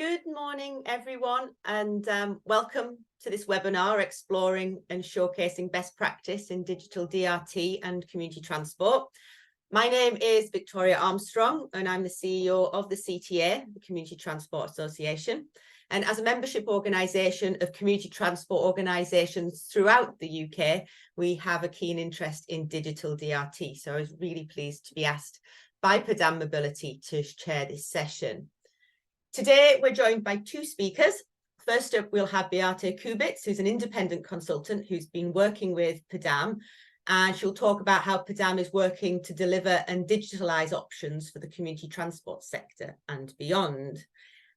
Good morning, everyone, and welcome to this webinar exploring and showcasing best practice in digital DRT and community transport. My name is Victoria Armstrong, and I'm the CEO of the CTA, the Community Transport Association. And as a membership organisation of community transport organisations throughout the UK, we have a keen interest in digital DRT. So I was really pleased to be asked by Pedam Mobility to chair this session. Today, we're joined by two speakers. First up, we'll have Beate Kubitz, who's an independent consultant who's been working with Pedam, and she'll talk about how Pedam is working to deliver and digitalise options for the community transport sector and beyond.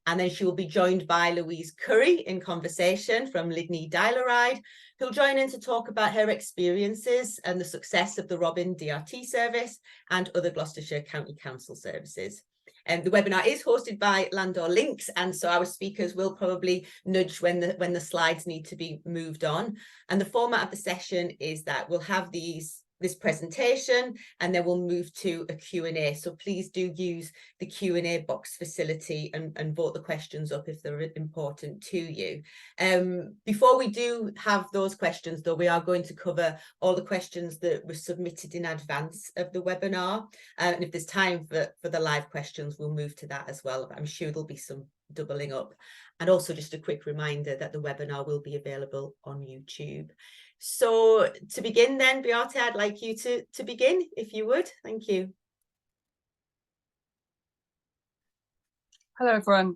And then she will be joined by Louise Curry in conversation from Lydney Dial-A-Ride, who'll join in to talk about her experiences and the success of the Robin DRT service and other Gloucestershire County Council services. The webinar is hosted by Landor Links, and so our speakers will probably nudge when the slides need to be moved on. And the format of the session is that we'll have this presentation and then we'll move to a Q&A. So please do use the Q&A box facility and vote the questions up if they're important to you. Before we do have those questions, though, we are going to cover all the questions that were submitted in advance of the webinar. And if there's time for the live questions, we'll move to that as well. I'm sure there'll be some doubling up. And also just a quick reminder that the webinar will be available on YouTube. So to begin then, Beate, I'd like you to begin, if you would. Thank you. Hello, everyone.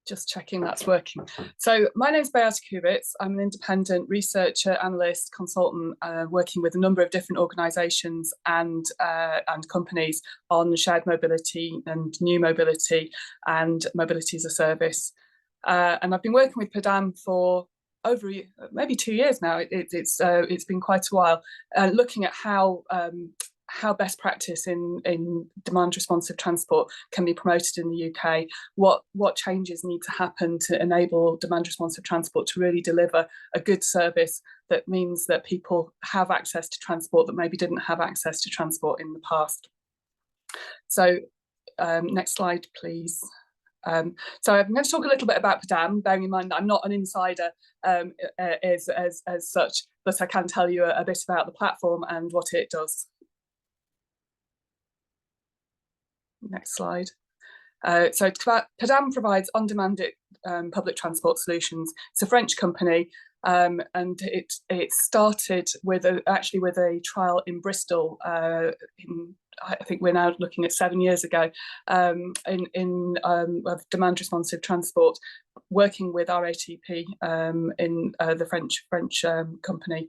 Just checking that's working. So my name is Beate Kubitz. I'm an independent researcher, analyst, consultant, working with a number of different organisations and companies on shared mobility and new mobility and mobility as a service. And I've been working with Pedam for over maybe 2 years now. It's been quite a while, looking at how best practice in demand responsive transport can be promoted in the UK, what changes need to happen to enable demand responsive transport to really deliver a good service that means that people have access to transport that maybe didn't have access to transport in the past. So next slide, please. So I'm going to talk a little bit about Pedam, bearing in mind that I'm not an insider as such, but I can tell you a bit about the platform and what it does. Next slide. So Pedam provides on-demand public transport solutions. It's a French company, and it started with actually with a trial in Bristol. I think we're now looking at 7 years ago, in demand responsive transport, working with RATP in the French company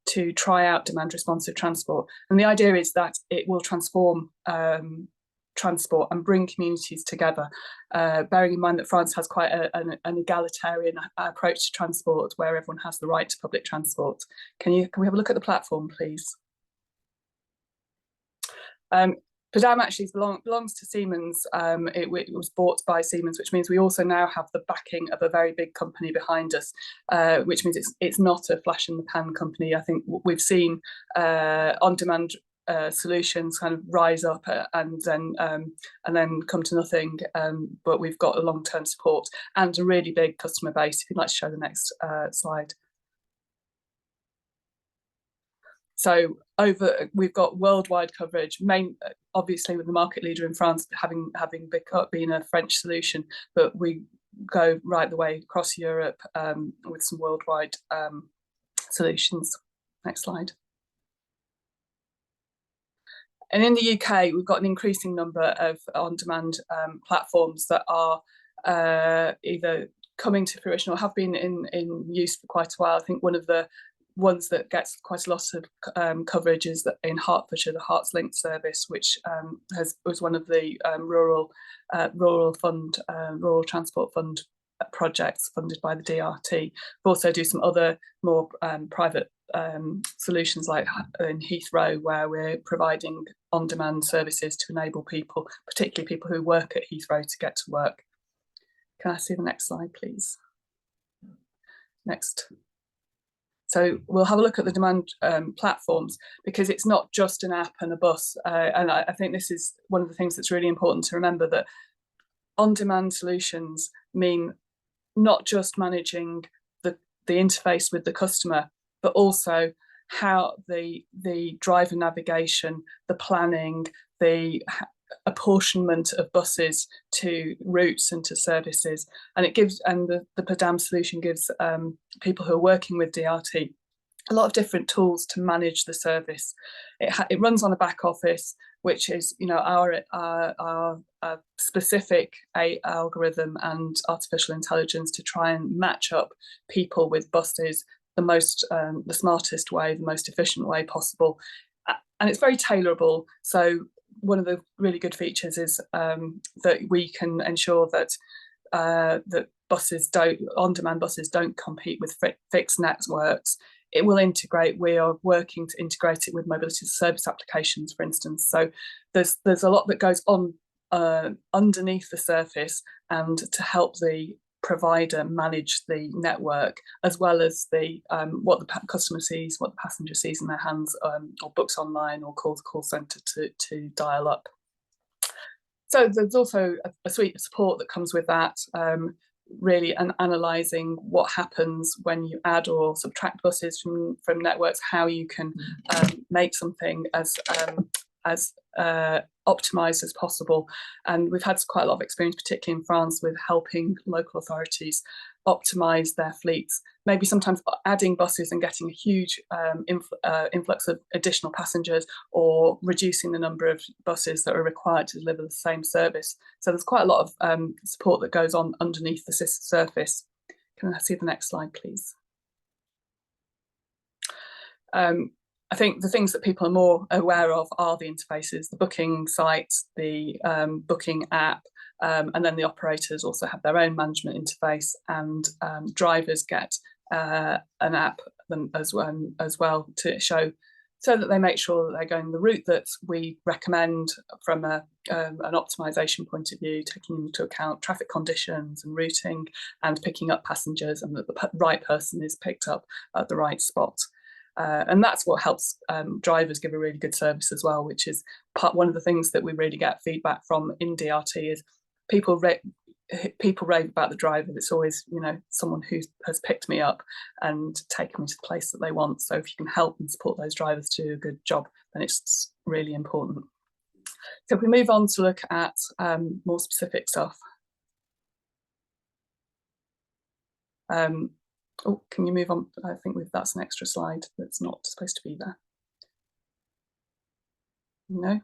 to try out demand responsive transport. And the idea is that it will transform transport and bring communities together, bearing in mind that France has quite an egalitarian approach to transport where everyone has the right to public transport. Can we have a look at the platform, please? Pedam actually belongs to Siemens. It was bought by Siemens, which means we also now have the backing of a very big company behind us, which means it's not a flash in the pan company. I think we've seen on-demand solutions kind of rise up and then come to nothing, but we've got a long-term support and a really big customer base. If you'd like to show the next slide. So we've got worldwide coverage, obviously with the market leader in France having been a French solution, but we go right the way across Europe with some worldwide solutions. Next slide. And in the UK, we've got an increasing number of on-demand platforms that are either coming to fruition or have been in use for quite a while. I think one of the ones that gets quite a lot of coverage is that in Hertfordshire, the Herts Link service, which was one of the rural transport fund projects funded by the DRT. We also do some other more private solutions like in Heathrow, where we're providing on-demand services to enable people, particularly people who work at Heathrow, to get to work. Can I see the next slide, please? Next. So we'll have a look at the demand platforms, because it's not just an app and a bus. And I think this is one of the things that's really important to remember, that on-demand solutions mean not just managing the interface with the customer, but also how the driver navigation, the planning, the apportionment of buses to routes and to services. And it gives, and the PDAM solution gives people who are working with DRT a lot of different tools to manage the service. It runs on a back office, which is, you know, our specific algorithm and artificial intelligence to try and match up people with buses the smartest way, the most efficient way possible. And it's very tailorable. So one of the really good features is that we can ensure that on-demand buses don't compete with fixed networks. It will integrate. We are working to integrate it with mobility service applications, for instance. So there's a lot that goes on underneath the surface, and to help the provider manage the network, as well as the what the customer sees, what the passenger sees in their hands, or books online, or calls call centre to dial up. So there's also a suite of support that comes with that. Really, and analysing what happens when you add or subtract buses from networks, how you can make something as optimised as possible. And we've had quite a lot of experience, particularly in France, with helping local authorities optimise their fleets, maybe sometimes adding buses and getting a huge influx of additional passengers, or reducing the number of buses that are required to deliver the same service. So there's quite a lot of support that goes on underneath the surface. Can I see the next slide, please? I think the things that people are more aware of are the interfaces, the booking sites, the booking app, and then the operators also have their own management interface, and drivers get an app as well to show, so that they make sure that they're going the route that we recommend from an optimization point of view, taking into account traffic conditions and routing, and picking up passengers, and that the right person is picked up at the right spot. And that's what helps drivers give a really good service as well, which is one of the things that we really get feedback from in DRT is people rave about the driver. It's always, you know, someone who has picked me up and taken me to the place that they want. So if you can help and support those drivers to do a good job, then it's really important. So if we move on to look at more specific stuff. Oh, can you move on? I think that's an extra slide that's not supposed to be there. No.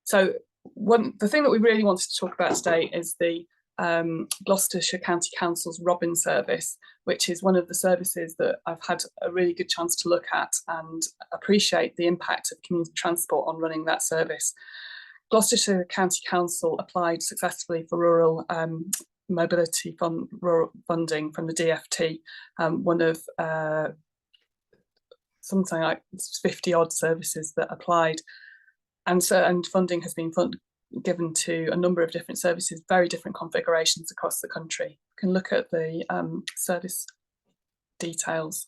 So the thing that we really wanted to talk about today is the Gloucestershire County Council's Robin service, which is one of the services that I've had a really good chance to look at and appreciate the impact of community transport on running that service. Gloucestershire County Council applied successfully for rural mobility funding from the DFT, one of something like 50 odd services that applied, and funding has been given to a number of different services, very different configurations across the country. You can look at the service details.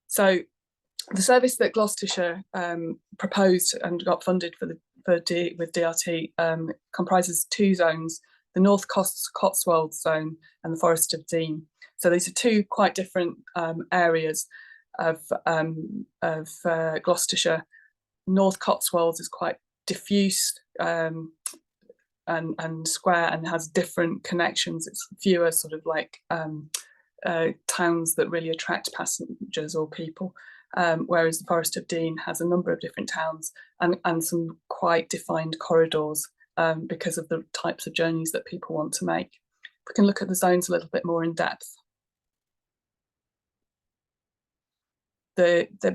So the service that Gloucestershire proposed and got funded with DRT comprises two zones: the North Cotswolds zone and the Forest of Dean. So these are two quite different areas of Gloucestershire. North Cotswolds is quite diffuse and square, and has different connections. It's fewer sort of like towns that really attract passengers or people. Whereas the Forest of Dean has a number of different towns and some quite defined corridors because of the types of journeys that people want to make. We can look at the zones a little bit more in depth.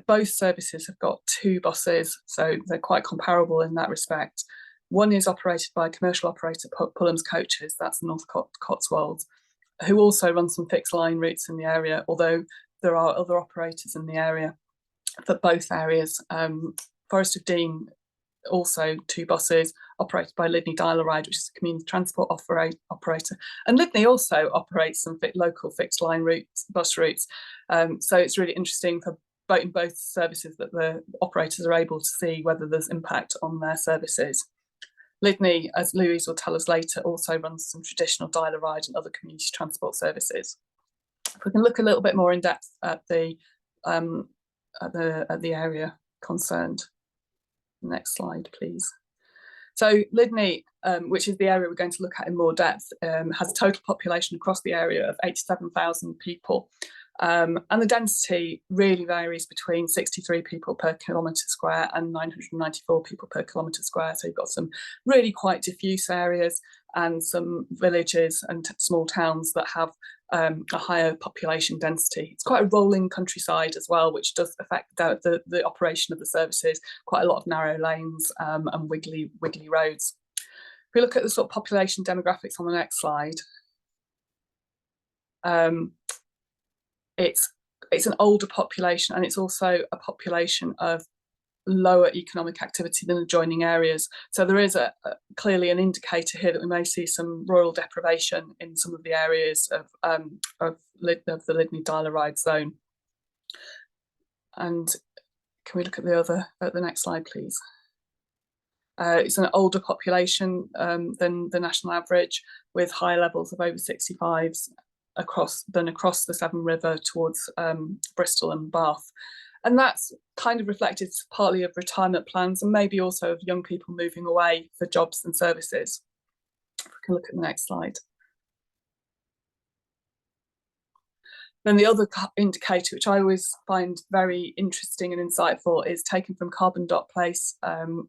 Both services have got two buses, so they're quite comparable in that respect. One is operated by commercial operator Pullham's Coaches, that's North Cotswolds, who also run some fixed line routes in the area, although there are other operators in the area for both areas. Forest of Dean, also two buses operated by Lydney Dial-A-Ride, which is a community transport operator, and Lydney also operates some local fixed line bus routes. So it's really interesting for in both services that the operators are able to see whether there's impact on their services. Lydney, as Louise will tell us later, also runs some traditional dial-a-ride and other community transport services. If we can look a little bit more in depth at the area concerned. Next slide, please. So Lydney, which is the area we're going to look at in more depth, has a total population across the area of 87,000 people. And the density really varies between 63 people per kilometre square and 994 people per kilometre square. So you've got some really quite diffuse areas and some villages and small towns that have a higher population density. It's quite a rolling countryside as well, which does affect the operation of the services. Quite a lot of narrow lanes and wiggly roads. If we look at the sort of population demographics on the next slide, it's an older population, and it's also a population of lower economic activity than adjoining areas. So there is clearly an indicator here that we may see some rural deprivation in some of the areas of the Lydney dial-a-ride zone. And can we look at the next slide, please? It's an older population than the national average, with high levels of over 65s across the Severn River towards Bristol and Bath. And that's kind of reflected partly of retirement plans and maybe also of young people moving away for jobs and services. If we can look at the next slide. Then the other indicator, which I always find very interesting and insightful, is taken from carbon.place,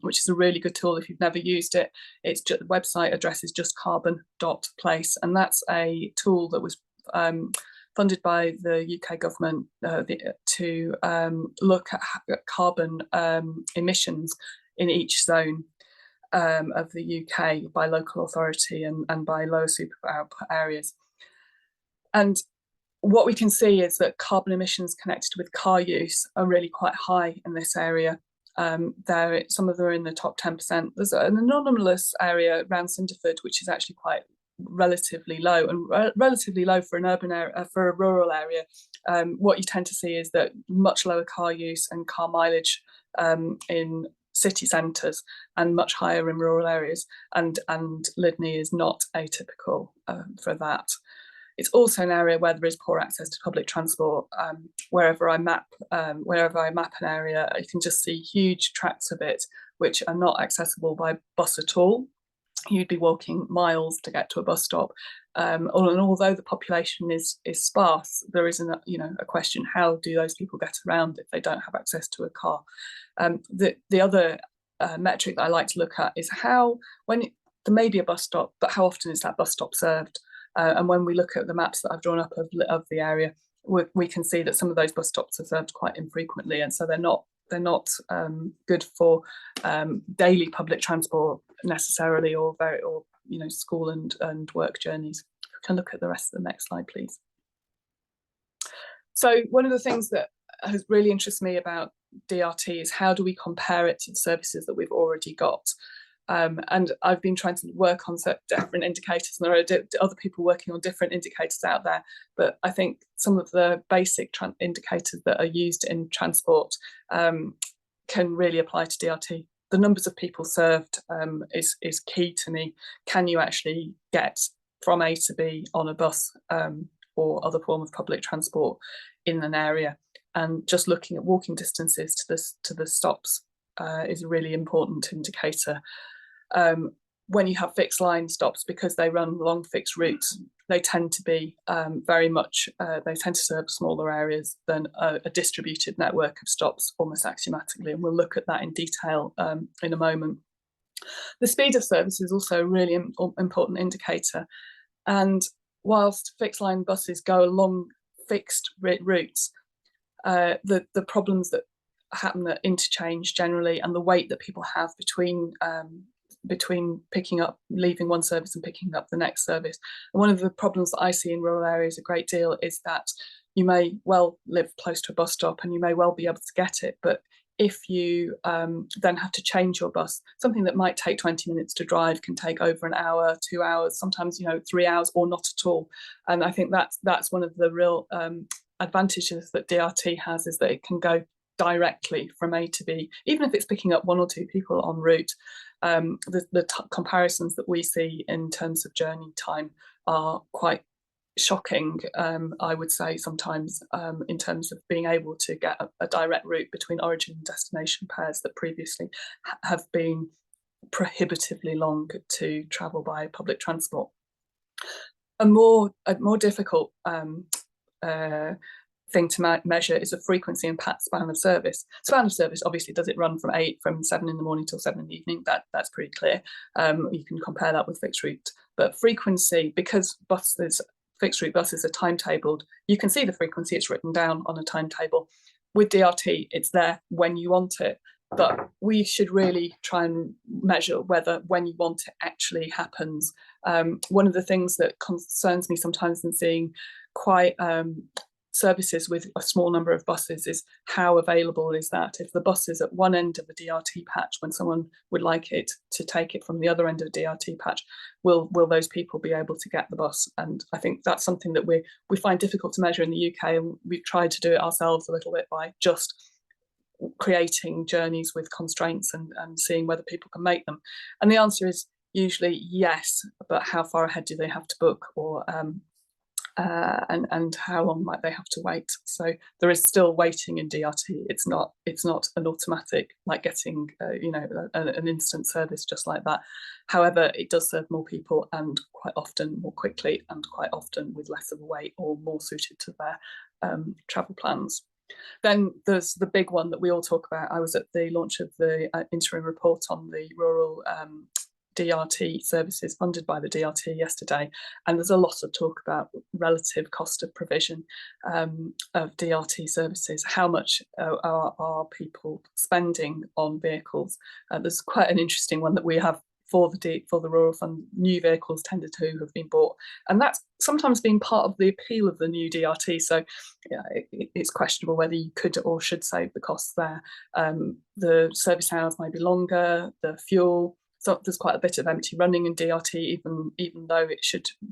which is a really good tool if you've never used it. Its website address is just carbon.place, and that's a tool that was funded by the UK government to look at carbon emissions in each zone of the UK by local authority and by lower super output areas. And what we can see is that carbon emissions connected with car use are really quite high in this area. Some of them are in the top 10%. There's an anomalous area around Cinderford, which is actually quite relatively low, and relatively low for an urban area, for a rural area. What you tend to see is that much lower car use and car mileage in city centres and much higher in rural areas, and Lydney is not atypical for that. It's also an area where there is poor access to public transport. Wherever I map an area, you can just see huge tracts of it which are not accessible by bus at all. You'd be walking miles to get to a bus stop. And although the population is sparse, there is a question: how do those people get around if they don't have access to a car? The other metric that I like to look at is when there may be a bus stop, but how often is that bus stop served? And when we look at the maps that I've drawn up of the area, we can see that some of those bus stops are served quite infrequently, and so they're not good for daily public transport necessarily, or school and work journeys. We can look at the rest of the next slide, please. So one of the things that has really interested me about DRT is how do we compare it to the services that we've already got. And I've been trying to work on different indicators, and there are other people working on different indicators out there. But I think some of the basic indicators that are used in transport can really apply to DRT. The numbers of people served is key to me. Can you actually get from A to B on a bus or other form of public transport in an area? And just looking at walking distances to the stops is a really important indicator. When you have fixed line stops, because they run along fixed routes, they tend to be they tend to serve smaller areas than a distributed network of stops almost axiomatically, and we'll look at that in detail in a moment. The speed of service is also a really important indicator, and whilst fixed line buses go along fixed routes, the problems that happen at interchange generally, and the wait that people have between leaving one service and picking up the next service. And one of the problems that I see in rural areas a great deal is that you may well live close to a bus stop and you may well be able to get it, but if you then have to change your bus, something that might take 20 minutes to drive can take over an hour, 2 hours, sometimes 3 hours, or not at all. And I think that's one of the real advantages that DRT has is that it can go directly from A to B, even if it's picking up 1 or 2 people en route. The comparisons that we see in terms of journey time are quite shocking, I would say sometimes, in terms of being able to get a direct route between origin and destination pairs that previously have been prohibitively long to travel by public transport. A more difficult thing to measure is the frequency and span of service. Span of service, obviously, does it run from 7 in the morning till 7 in the evening? That's pretty clear. You can compare that with fixed route. But frequency, because fixed route buses are timetabled, you can see the frequency, it's written down on a timetable. With DRT, it's there when you want it. But we should really try and measure whether when you want it actually happens. One of the things that concerns me sometimes in seeing quite services with a small number of buses is how available is that? If the bus is at one end of a DRT patch when someone would like it to take it from the other end of the DRT patch, will those people be able to get the bus? And I think that's something that we find difficult to measure in the UK, and we've tried to do it ourselves a little bit by just creating journeys with constraints and seeing whether people can make them. And the answer is usually yes, but how far ahead do they have to book, or and how long might they have to wait? So there is still waiting in DRT. It's not an automatic, like getting an instant service just like that. However, it does serve more people, and quite often more quickly, and quite often with less of a wait, or more suited to their travel plans. Then there's the big one that we all talk about. I was at the launch of the interim report on the rural DRT services funded by the DRT yesterday, and there's a lot of talk about relative cost of provision of DRT services. How much are people spending on vehicles? There's quite an interesting one that we have for the rural fund. New vehicles tended to have been bought, and that's sometimes been part of the appeal of the new DRT. So yeah, it's questionable whether you could or should save the costs there. The service hours may be longer, the fuel. So there's quite a bit of empty running in DRT, even though we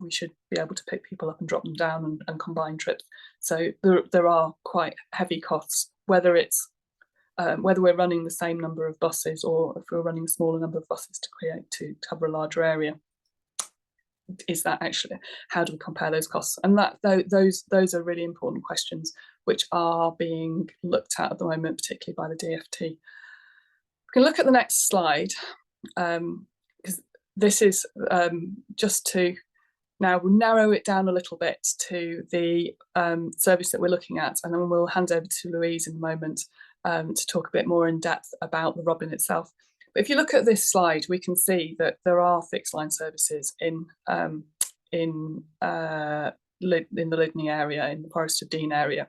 should be able to pick people up and drop them down and combine trips. So there are quite heavy costs, whether we're running the same number of buses, or if we're running a smaller number of buses to cover a larger area. Is that actually, how do we compare those costs? And those are really important questions which are being looked at the moment, particularly by the DFT. We can look at the next slide, because this is just to now narrow it down a little bit to the service that we're looking at, and then we'll hand over to Louise in a moment to talk a bit more in depth about the Robin itself. But if you look at this slide, we can see that there are fixed line services in the Lydney area, in the Forest of Dean area.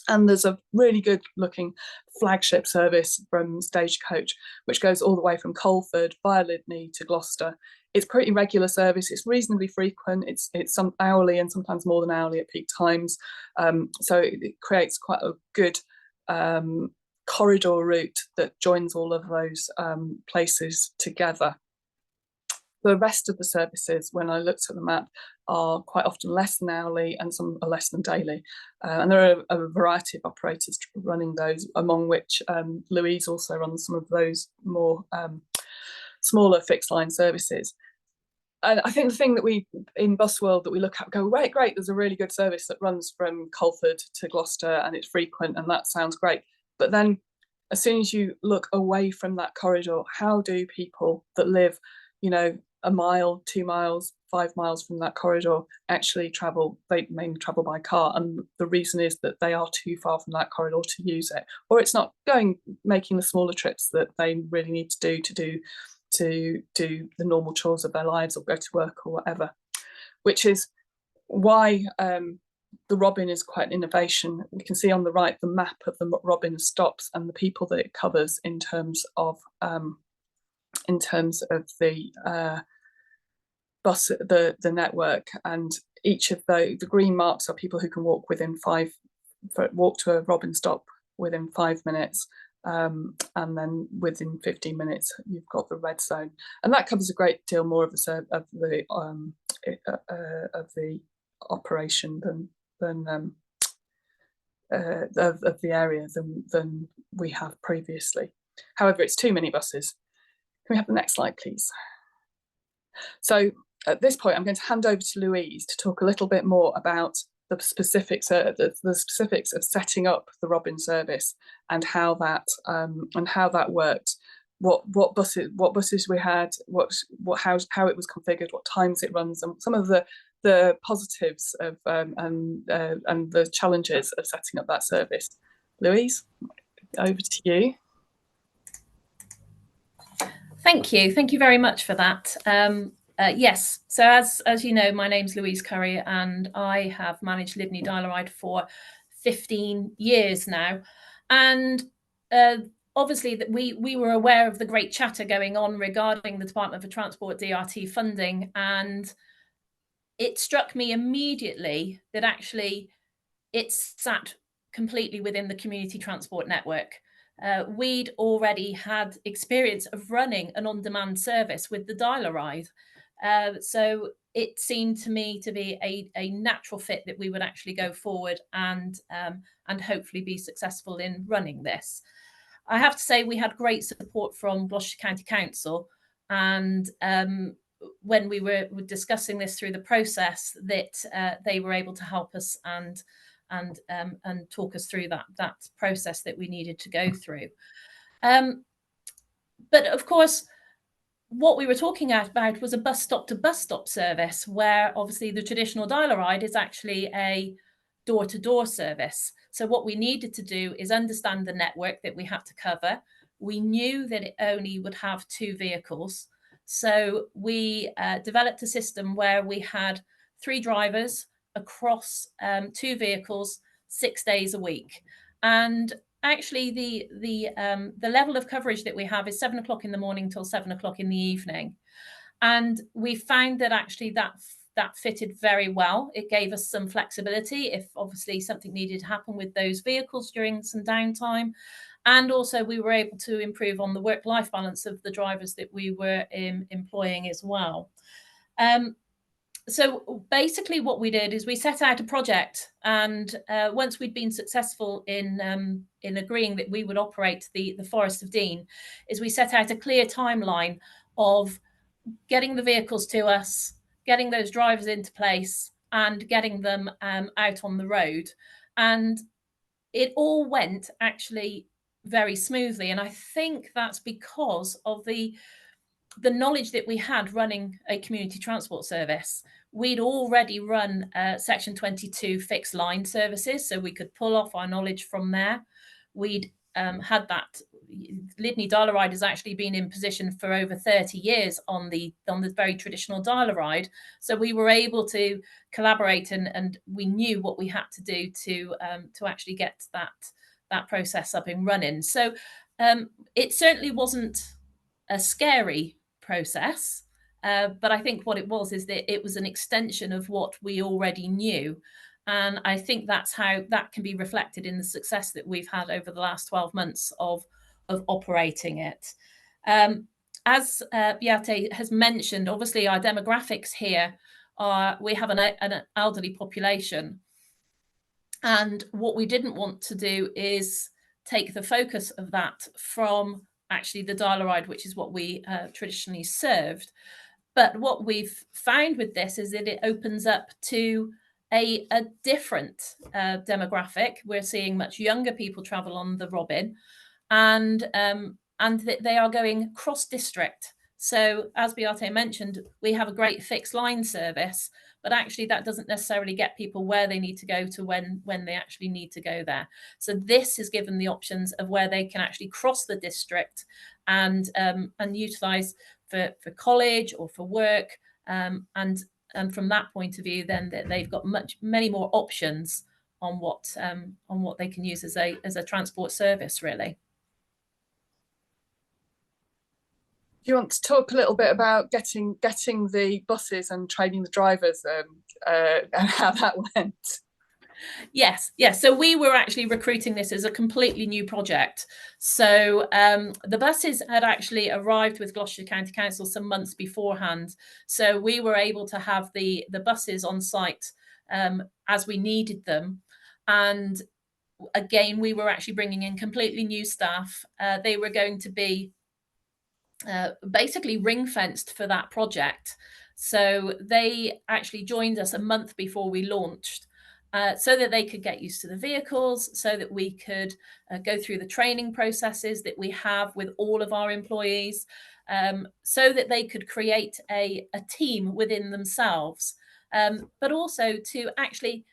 And there's a really good looking flagship service from Stagecoach, which goes all the way from Colford via Lydney to Gloucester. It's pretty regular service. It's reasonably frequent. It's some hourly and sometimes more than hourly at peak times. So it creates quite a good corridor route that joins all of those places together. The rest of the services, when I looked at the map, are quite often less than hourly, and some are less than daily. And there are a variety of operators running those, among which Louise also runs some of those more smaller fixed line services. And I think the thing that we, in Bus World, that we look at, go, right, great, there's a really good service that runs from Colford to Gloucester, and it's frequent, and that sounds great. But then as soon as you look away from that corridor, how do people that live, a mile, 2 miles, 5 miles from that corridor actually travel? They mainly travel by car, and the reason is that they are too far from that corridor to use it, or it's not making the smaller trips that they really need to do the normal chores of their lives, or go to work or whatever. Which is why the Robin is quite an innovation. We can see on the right the map of the Robin stops and the people that it covers in terms of the bus, the network, and each of the green marks are people who can walk to a Robin stop within 5 minutes, and then within 15 minutes you've got the red zone, and that covers a great deal more of the operation than of the area than we have previously. However, it's too many buses. Can we have the next slide, please? So at this point, I'm going to hand over to Louise to talk a little bit more about the specifics of setting up the Robin service and how that worked. What buses we had, how it was configured, what times it runs, and some of the positives of and the challenges of setting up that service. Louise, over to you. Thank you very much for that. Yes, so as you know, my name's Louise Curry, and I have managed Lydney Dial-A-Ride for 15 years now. And obviously that we were aware of the great chatter going on regarding the Department for Transport DRT funding, and it struck me immediately that actually it sat completely within the community transport network. We'd already had experience of running an on-demand service with the Dial-A-Ride. So it seemed to me to be a natural fit that we would actually go forward and hopefully be successful in running this. I have to say we had great support from Gloucestershire County Council, and when we were discussing this through the process, that they were able to help us and talk us through that process that we needed to go through. But of course, what we were talking about was a bus stop to bus stop service, where obviously the traditional Dial-A-Ride is actually a door-to-door service. So what we needed to do is understand the network that we had to cover. We knew that it only would have 2 vehicles. So we developed a system where we had 3 drivers across 2 vehicles 6 days a week. And actually the level of coverage that we have is 7 o'clock in the morning till 7 o'clock in the evening. And we found that actually that fitted very well. It gave us some flexibility if obviously something needed to happen with those vehicles during some downtime. And also we were able to improve on the work-life balance of the drivers that we were employing as well. So basically what we did is we set out a project, and once we'd been successful in agreeing that we would operate the Forest of Dean, is we set out a clear timeline of getting the vehicles to us, getting those drivers into place, and getting them out on the road. And it all went actually very smoothly. And I think that's because of the knowledge that we had running a community transport service. We'd already run Section 22 fixed line services, so we could pull off our knowledge from there. We'd had that. Lydney Dial-A-Ride has actually been in position for over 30 years on the very traditional Dial-A-Ride. So we were able to collaborate, and we knew what we had to do to actually get that process up and running. So it certainly wasn't a scary process, but I think what it was is that it was an extension of what we already knew. And I think that's how that can be reflected in the success that we've had over the last 12 months of operating it. As Beate has mentioned, obviously our demographics here are, we have an elderly population. And what we didn't want to do is take the focus of that from actually the Dial-A-Ride, which is what we traditionally served. But what we've found with this is that it opens up to a different demographic. We're seeing much younger people travel on the Robin, and they are going cross-district. So as Beate mentioned, we have a great fixed line service, but actually that doesn't necessarily get people where they need to go to when they actually need to go there. So this is given the options of where they can actually cross the district and utilise for college or for work, and from that point of view, then they've got many more options on what they can use as a transport service, really. Do you want to talk a little bit about getting the buses and training the drivers and how that went? Yes. So we were actually recruiting this as a completely new project. So the buses had actually arrived with Gloucestershire County Council some months beforehand. So we were able to have the buses on site as we needed them. And again, we were actually bringing in completely new staff. They were going to be basically ring-fenced for that project. So they actually joined us a month before we launched, so that they could get used to the vehicles, so that we could go through the training processes that we have with all of our employees, so that they could create a team within themselves, but also to actually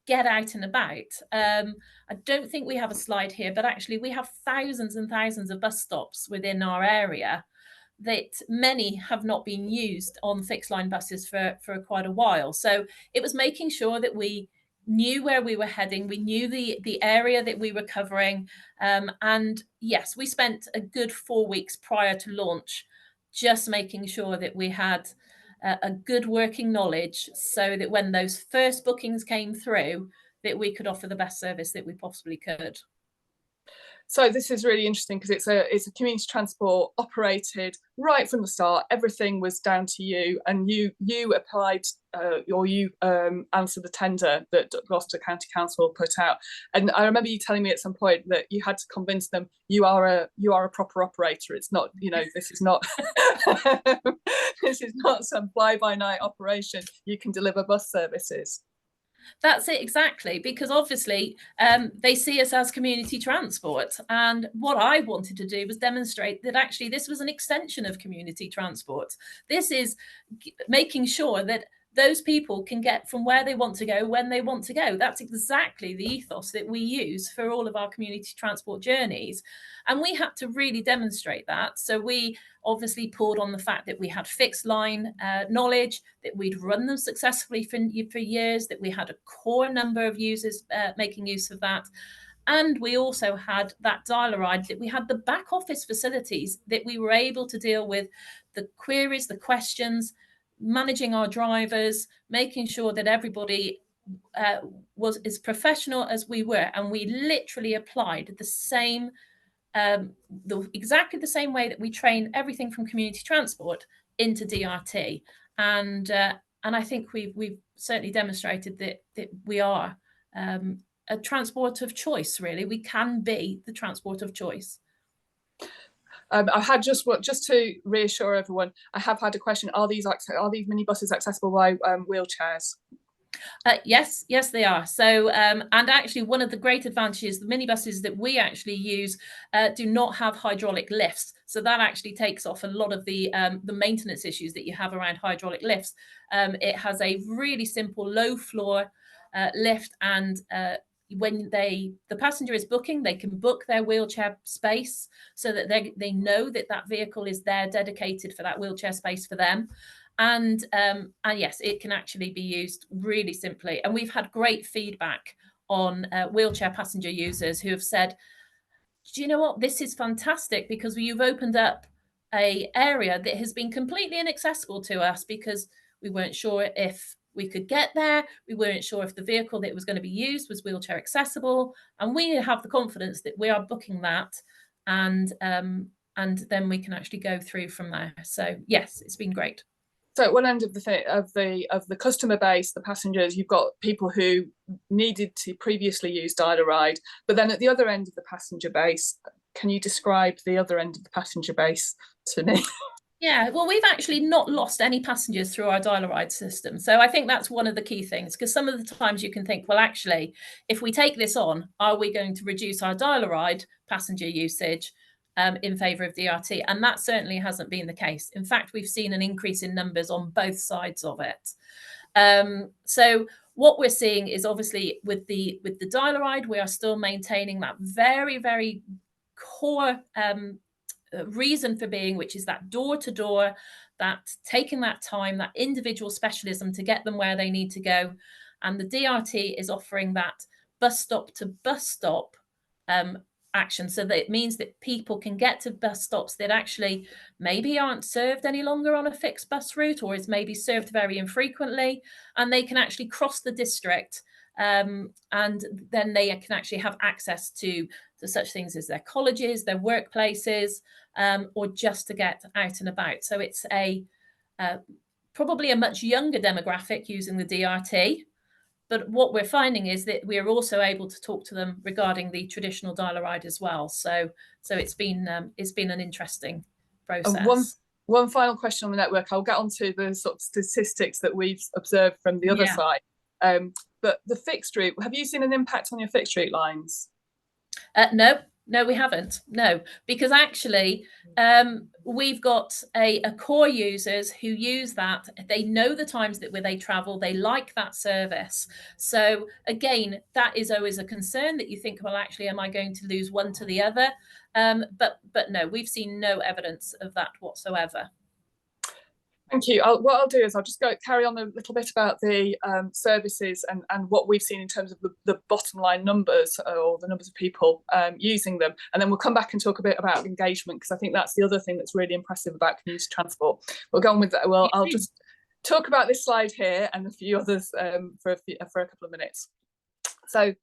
get out and about. I don't think we have a slide here, but actually we have thousands and thousands of bus stops within our area that many have not been used on fixed line buses for quite a while. So it was making sure that we knew where we were heading, we knew the area that we were covering, and yes, we spent a good 4 weeks prior to launch just making sure that we had a good working knowledge, so that when those first bookings came through, that we could offer the best service that we possibly could. So this is really interesting because it's a community transport operated right from the start. Everything was down to you, and you applied or you answered the tender that Gloucester County Council put out. And I remember you telling me at some point that you had to convince them you are a proper operator. It's not, you know, this is not this is not some fly-by-night operation. You can deliver bus services. That's it, exactly, because obviously they see us as community transport. And what I wanted to do was demonstrate that actually this was an extension of community transport. This is making sure that those people can get from where they want to go when they want to go. That's exactly the ethos that we use for all of our community transport journeys. And we had to really demonstrate that. So we obviously pulled on the fact that we had fixed line knowledge, that we'd run them successfully for years, that we had a core number of users making use of that. And we also had that dial-a-ride, that we had the back office facilities, that we were able to deal with the queries, the questions, managing our drivers, making sure that everybody was as professional as we were. And we literally applied the same, exactly the same way that we train everything from community transport into DRT. And I think we've certainly demonstrated that we are a transport of choice. Really, we can be the transport of choice. I've had just to reassure everyone, I have had a question: are these minibuses accessible by wheelchairs? Yes, they are. So, and actually, one of the great advantages, the minibuses that we actually use do not have hydraulic lifts. So that actually takes off a lot of the maintenance issues that you have around hydraulic lifts. It has a really simple low floor lift, and when the passenger is booking, they can book their wheelchair space so that they know that vehicle is there dedicated for that wheelchair space for them. And yes, it can actually be used really simply. And we've had great feedback on wheelchair passenger users who have said, do you know what, this is fantastic, because you've opened up an area that has been completely inaccessible to us, because we weren't sure if we could get there. We weren't sure if the vehicle that was going to be used was wheelchair accessible. And we have the confidence that we are booking that, and then we can actually go through from there. So yes, it's been great. So at one end of the customer base, the passengers, you've got people who needed to previously use dial-a-ride, but then at the other end of the passenger base, can you describe the other end of the passenger base to me? Yeah, well, we've actually not lost any passengers through our dial-a-ride system. So I think that's one of the key things, because some of the times you can think, well, actually, if we take this on, are we going to reduce our dial-a-ride passenger usage in favour of DRT? And that certainly hasn't been the case. In fact, we've seen an increase in numbers on both sides of it. So what we're seeing is, obviously with the dial-a-ride, we are still maintaining that very, very core reason for being, which is that door-to-door, that taking that time, that individual specialism to get them where they need to go. And the DRT is offering that bus stop to bus stop action, so that it means that people can get to bus stops that actually maybe aren't served any longer on a fixed bus route, or is maybe served very infrequently, and they can actually cross the district, and then they can actually have access to such things as their colleges, their workplaces, or just to get out and about. So it's probably a much younger demographic using the DRT, But what we're finding is that we are also able to talk to them regarding the traditional dial-a-ride as well. So it's been an interesting process. One final question on the network. I'll get onto the sort of statistics that we've observed from the other side. But the fixed route, have you seen an impact on your fixed route lines? No, we haven't. No, because actually we've got a core users who use that. They know the times that where they travel. They like that service. So again, that is always a concern that you think, well, actually, am I going to lose one to the other? But no, we've seen no evidence of that whatsoever. Thank you. What I'll do is I'll just carry on a little bit about the services and what we've seen in terms of the bottom line numbers or the numbers of people using them. And then we'll come back and talk a bit about engagement, because I think that's the other thing that's really impressive about community transport. We'll go on with that. Well, I'll just talk about this slide here and a few others for a couple of minutes. So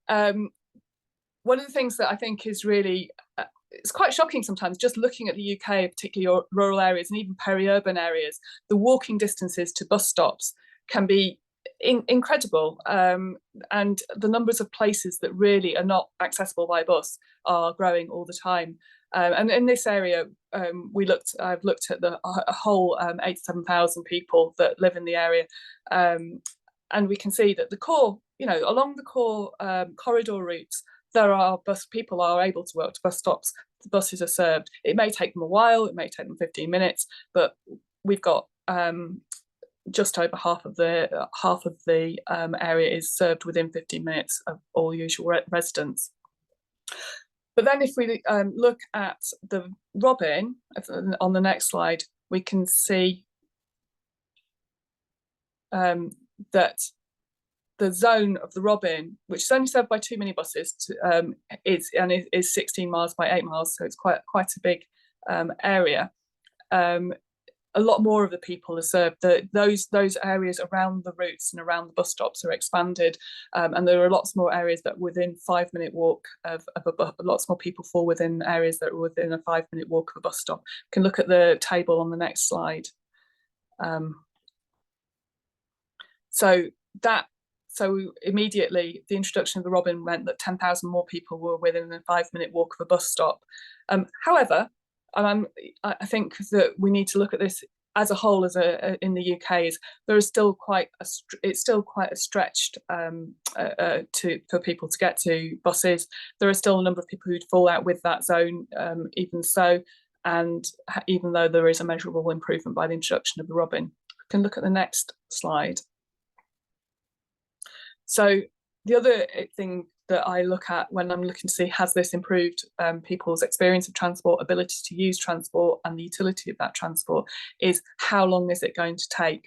one of the things that I think is really it's quite shocking sometimes, just looking at the UK, particularly rural areas and even peri-urban areas, the walking distances to bus stops can be incredible. And the numbers of places that really are not accessible by bus are growing all the time. And in this area, I've looked at a whole 8,000 to 7,000 people that live in the area. And we can see that the core, along the core corridor routes, people are able to work to bus stops. The buses are served. It may take them a while. It may take them 15 minutes, but we've got just over half of the area is served within 15 minutes of all usual residents. But then if we look at the Robin on the next slide, we can see that the zone of the Robin, which is only served by 2 minibuses, is 16 miles by 8 miles, so it's quite a big area. A lot more of the people are served. Those areas around the routes and around the bus stops are expanded, and there are lots more areas that within 5-minute walk of a bus. Lots more people fall within areas that are within a 5-minute walk of a bus stop. You can look at the table on the next slide. So immediately, the introduction of the Robin meant that 10,000 more people were within a 5-minute walk of a bus stop. However, I think that we need to look at this as a whole, in the UK. It's still quite a stretched for people to get to buses. There are still a number of people who'd fall out with that zone, even so, and even though there is a measurable improvement by the introduction of the Robin. We can look at the next slide. So the other thing that I look at when I'm looking to see has this improved people's experience of transport, ability to use transport, and the utility of that transport is how long is it going to take?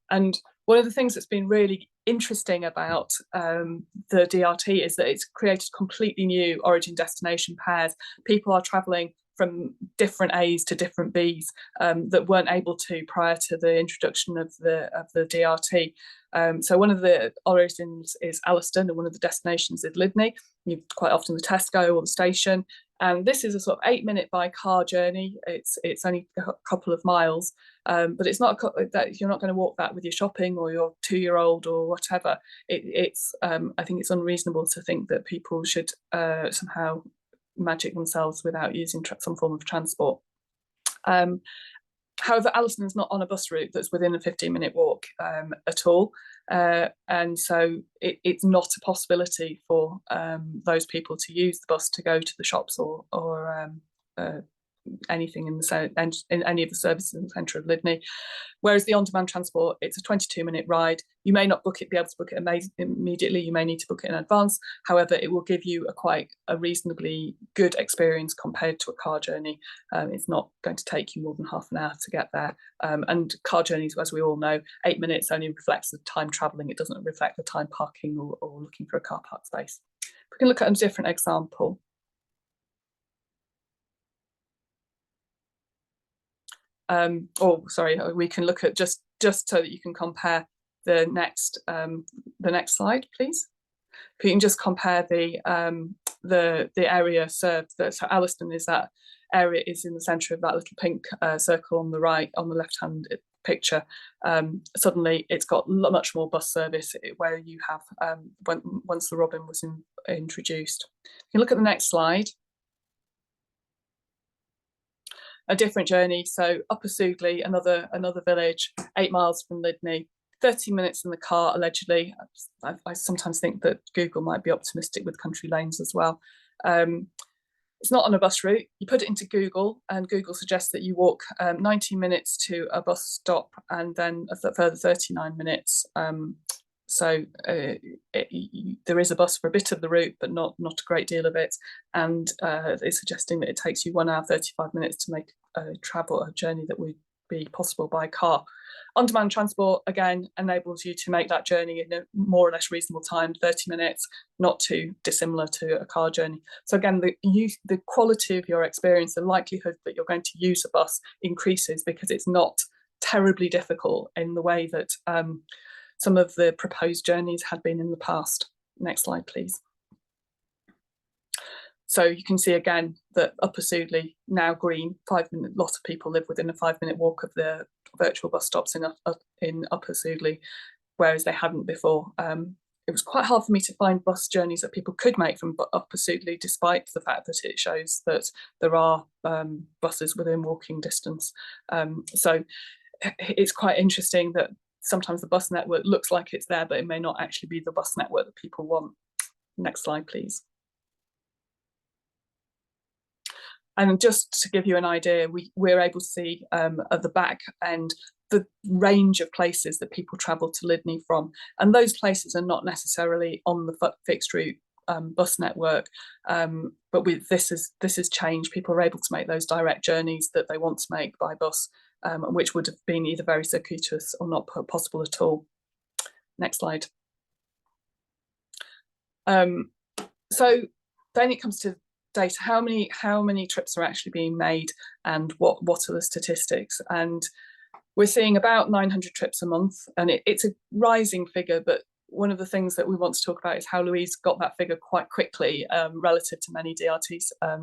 And one of the things that's been really interesting about the DRT is that it's created completely new origin destination pairs. People are travelling from different A's to different B's that weren't able to prior to the introduction of the DRT. So one of the origins is Alliston, and one of the destinations is Lydney. Quite often the Tesco or the station. And this is a sort of 8-minute by car journey. It's only a couple of miles, but it's not that you're not going to walk that with your shopping or your 2-year-old or whatever. I think it's unreasonable to think that people should somehow magic themselves without using some form of transport. However, Alliston is not on a bus route that's within a 15-minute walk at all, and so it's not a possibility for those people to use the bus to go to the shops or anything in any of the services in the centre of Lydney. Whereas the on-demand transport, it's a 22-minute ride. You may not be able to book it immediately. You may need to book it in advance. However, it will give you a reasonably good experience compared to a car journey. It's not going to take you more than half an hour to get there. And car journeys, as we all know, 8 minutes only reflects the time travelling. It doesn't reflect the time parking or looking for a car park space. We can look at a different example. We can look at just so that you can compare the next slide, please. If you can just compare the area served. So Alliston is that area is in the centre of that little pink circle on the right, on the left hand picture, suddenly it's got much more bus service where you have once the robin was introduced. You can look at the next slide. A different journey. So Upper Sugley, another village, 8 miles from Lydney, 30 minutes in the car allegedly. I sometimes think that Google might be optimistic with country lanes as well. It's not on a bus route. You put it into Google, and Google suggests that you walk 19 minutes to a bus stop and then a further 39 minutes. So there is a bus for a bit of the route, but not a great deal of it. And it's suggesting that it takes you 1 hour 35 minutes to make a journey that would be possible by car. On-demand transport, again, enables you to make that journey in a more or less reasonable time, 30 minutes, not too dissimilar to a car journey. So again, the quality of your experience, the likelihood that you're going to use a bus increases because it's not terribly difficult in the way that some of the proposed journeys had been in the past. Next slide, please. So you can see again that Upper Sugley, now green, 5 minute, lots of people live within a 5-minute walk of the virtual bus stops in Upper Sugley, whereas they hadn't before. It was quite hard for me to find bus journeys that people could make from Upper Sugley, despite the fact that it shows that there are buses within walking distance. So it's quite interesting that sometimes the bus network looks like it's there, but it may not actually be the bus network that people want. Next slide, please. And just to give you an idea, we're able to see at the back end the range of places that people travel to Lydney from. And those places are not necessarily on the fixed route bus network, but this has changed. People are able to make those direct journeys that they want to make by bus, which would have been either very circuitous or not possible at all. Next slide. So then it comes to data. How many trips are actually being made, and what are the statistics? And we're seeing about 900 trips a month, and it's a rising figure, but one of the things that we want to talk about is how Louise got that figure quite quickly relative to many DRT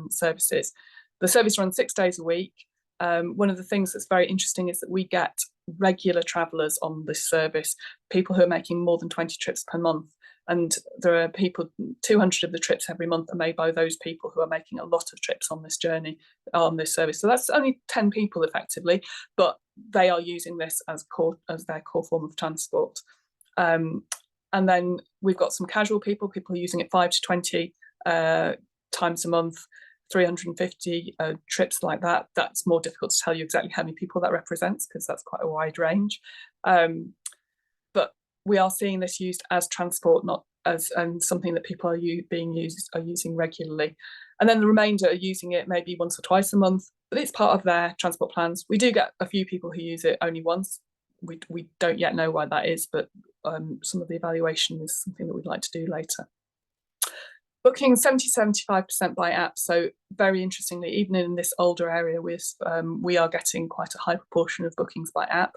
services. The service runs 6 days a week. One of the things that's very interesting is that we get regular travellers on this service, people who are making more than 20 trips per month. And there are people, 200 of the trips every month are made by those people who are making a lot of trips on this journey, on this service. So that's only 10 people effectively, but they are using this as their core form of transport. And then we've got some casual people using it 5 to 20 times a month, 350 trips like that. That's more difficult to tell you exactly how many people that represents, because that's quite a wide range. But we are seeing this used as transport, not as something that people are using regularly. And then the remainder are using it maybe once or twice a month, but it's part of their transport plans. We do get a few people who use it only once. We don't yet know why that is, but some of the evaluation is something that we'd like to do later. Booking 70–75% by app. So very interestingly, even in this older area, we are getting quite a high proportion of bookings by app.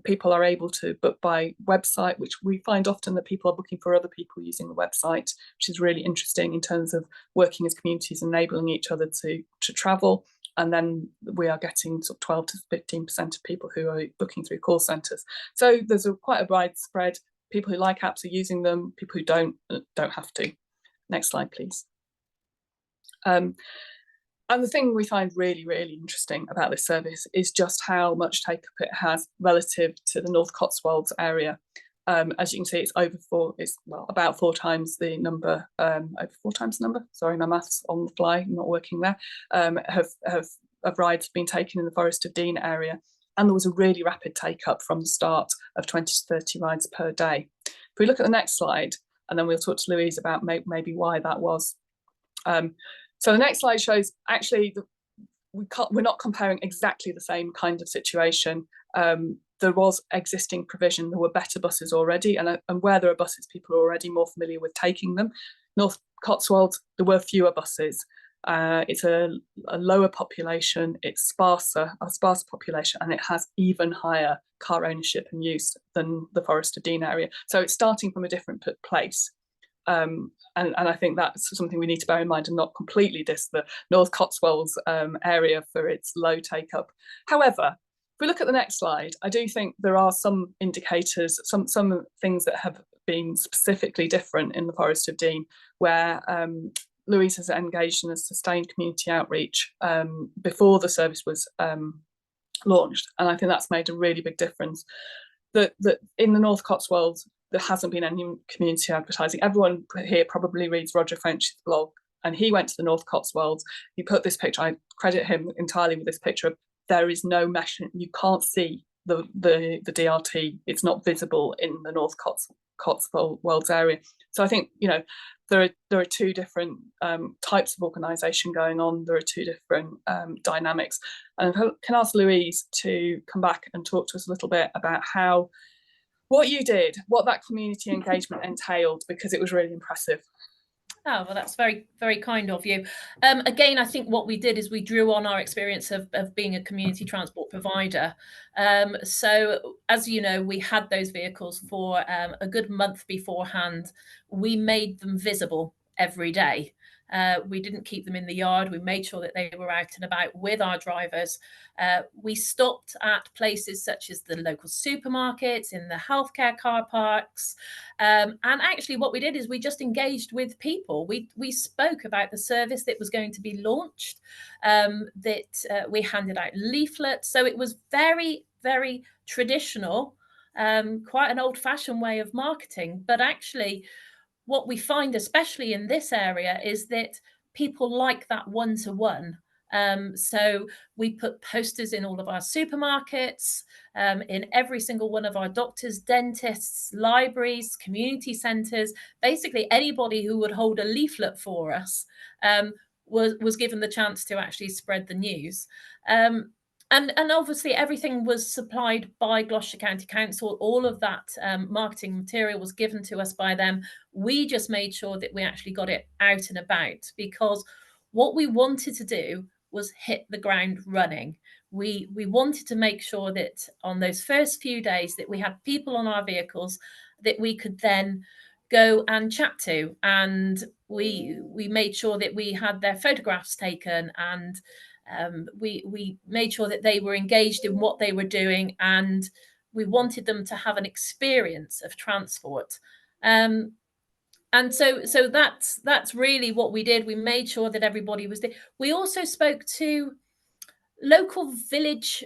People are able to book by website, which we find often that people are booking for other people using the website, which is really interesting in terms of working as communities, enabling each other to travel. And then we are getting sort of 12 to 15% of people who are booking through call centres. So there's quite a wide spread. People who like apps are using them. People who don't have to. Next slide, please. And the thing we find really, really interesting about this service is just how much take-up it has relative to the North Cotswolds area. As you can see, it's about 4 times the number, over 4 times the number. Sorry, my maths on the fly, not working there. Of rides been taken in the Forest of Dean area, and there was a really rapid take-up from the start of 20 to 30 rides per day. If we look at the next slide, and then we'll talk to Louise about maybe why that was. So the next slide shows actually we're not comparing exactly the same kind of situation. There was existing provision, there were better buses already, and where there are buses, people are already more familiar with taking them. North Cotswolds, there were fewer buses. It's a lower population, it's a sparse population, and it has even higher car ownership and use than the Forest of Dean area. So it's starting from a different place. And I think that's something we need to bear in mind and not completely diss the North Cotswolds area for its low take-up. However, we look at the next slide, I do think there are some indicators, some things that have been specifically different in the Forest of Dean, where Louise has engaged in a sustained community outreach before the service was launched, and I think that's made a really big difference. That in the North Cotswolds, there hasn't been any community advertising. Everyone here probably reads Roger French's blog, and he went to the North Cotswolds. He put this picture, I credit him entirely with this picture. There is no mesh, you can't see the DRT. It's not visible in the North Cotswolds area. So I think, you know, there are two different types of organisation going on. There are two different dynamics. And I can ask Louise to come back and talk to us a little bit about what you did, what that community engagement entailed, because it was really impressive. Oh, well, that's very, very kind of you. Again, I think what we did is we drew on our experience of being a community transport provider. So, as you know, we had those vehicles for a good month beforehand. We made them visible every day. We didn't keep them in the yard. We made sure that they were out and about with our drivers. We stopped at places such as the local supermarkets, in the healthcare car parks. And actually what we did is we just engaged with people. We spoke about the service that was going to be launched, we handed out leaflets. So it was very, very traditional, quite an old-fashioned way of marketing. But actually, what we find, especially in this area, is that people like that one-to-one. So we put posters in all of our supermarkets, in every single one of our doctors, dentists, libraries, community centres. Basically, anybody who would hold a leaflet for us was given the chance to actually spread the news. And obviously everything was supplied by Gloucestershire County Council. All of that marketing material was given to us by them. We just made sure that we actually got it out and about, because what we wanted to do was hit the ground running. We wanted to make sure that on those first few days that we had people on our vehicles that we could then go and chat to, and we made sure that we had their photographs taken, and we made sure that they were engaged in what they were doing, and we wanted them to have an experience of transport. And so that's really what we did. We made sure that everybody was there. We also spoke to local village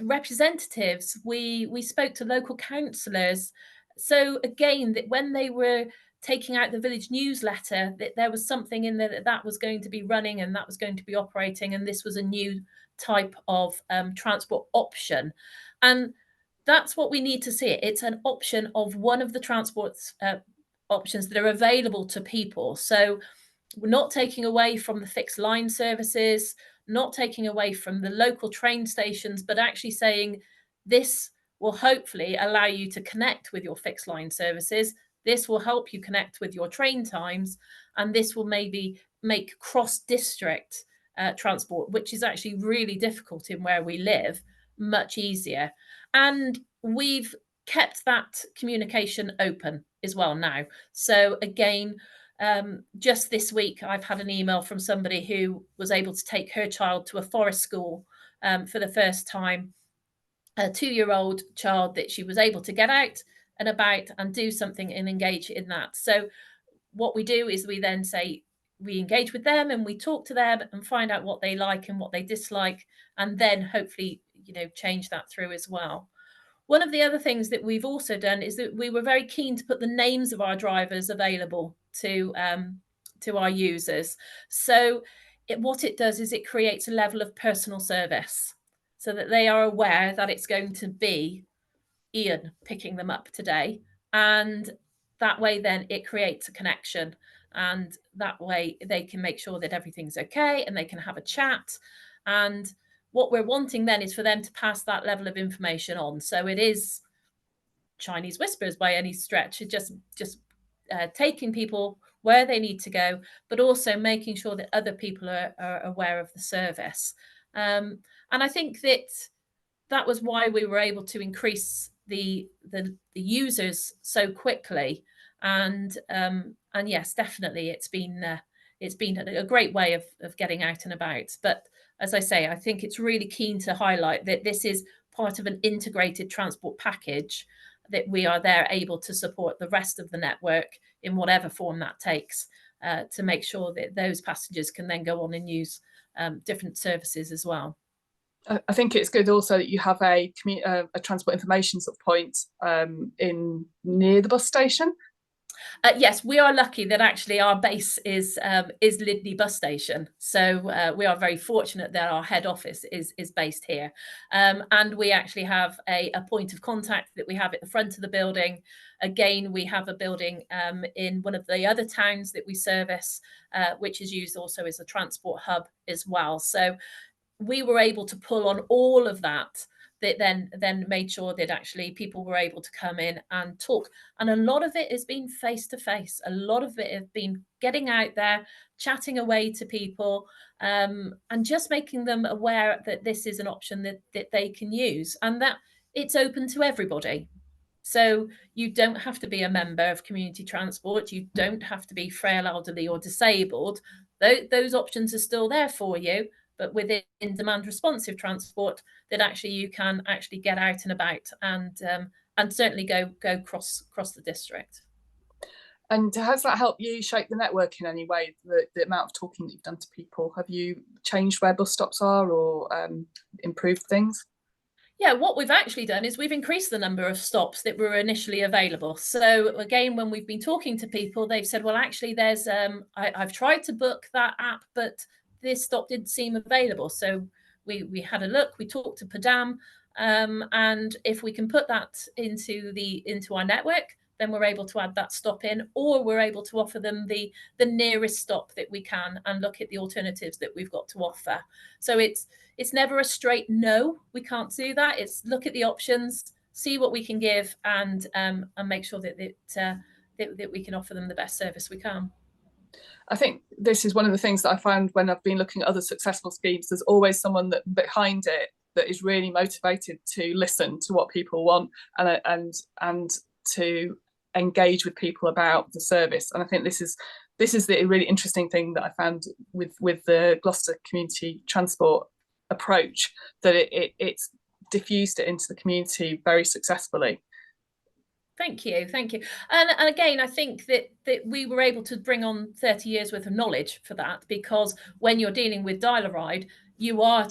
representatives. We spoke to local councillors. So again, that when they were taking out the village newsletter, that there was something in there that was going to be running and that was going to be operating, and this was a new type of transport option. And that's what we need to see. It's an option of one of the transport options that are available to people. So we're not taking away from the fixed line services, not taking away from the local train stations, but actually saying this will hopefully allow you to connect with your fixed line services. This will help you connect with your train times, and this will maybe make cross-district transport, which is actually really difficult in where we live, much easier. And we've kept that communication open as well now. So again, just this week, I've had an email from somebody who was able to take her child to a forest school for the first time, a 2-year-old child that she was able to get out and about and do something and engage in that. So what we do is we then say, we engage with them and we talk to them and find out what they like and what they dislike, and then hopefully, change that through as well. One of the other things that we've also done is that we were very keen to put the names of our drivers available to our users. So what it does is it creates a level of personal service, so that they are aware that it's going to be Ian picking them up today, and that way then it creates a connection, and that way they can make sure that everything's okay and they can have a chat. And what we're wanting then is for them to pass that level of information on. So it is Chinese whispers by any stretch. It just taking people where they need to go, but also making sure that other people are aware of the service. And I think that was why we were able to increase the users so quickly. And yes, definitely, it's been it's been a great way of getting out and about. But as I say, I think it's really keen to highlight that this is part of an integrated transport package, that we are there able to support the rest of the network in whatever form that takes, to make sure that those passengers can then go on and use different services as well. I think it's good also that you have a transport information sort of point in near the bus station. Yes, we are lucky that actually our base is Lydney bus station. So we are very fortunate that our head office is based here. And we actually have a point of contact that we have at the front of the building. Again, we have a building in one of the other towns that we service, which is used also as a transport hub as well. So we were able to pull on all of that then made sure that actually people were able to come in and talk. And a lot of it has been face to face. A lot of it has been getting out there, chatting away to people, and just making them aware that this is an option that they can use, and that it's open to everybody. So you don't have to be a member of community transport. You don't have to be frail, elderly or disabled. Those options are still there for you, but within demand responsive transport, that actually you can actually get out and about and certainly go cross the district. And has that helped you shape the network in any way? The amount of talking that you've done to people, have you changed where bus stops are or improved things? Yeah, what we've actually done is we've increased the number of stops that were initially available. So again, when we've been talking to people, they've said, well, actually, there's I've tried to book that app, but this stop didn't seem available. So we had a look, we talked to Padam, and if we can put that into our network, then we're able to add that stop in, or we're able to offer them the nearest stop that we can and look at the alternatives that we've got to offer. So it's never a straight no, we can't do that. It's look at the options, see what we can give, and make sure that we can offer them the best service we can. I think this is one of the things that I find when I've been looking at other successful schemes. There's always someone that behind it that is really motivated to listen to what people want and to engage with people about the service. And I think this is the really interesting thing that I found with the Gloucester community transport approach, that it's diffused it into the community very successfully. Thank you. And again, I think that we were able to bring on 30 years worth of knowledge for that, because when you're dealing with Dial-A-Ride, you are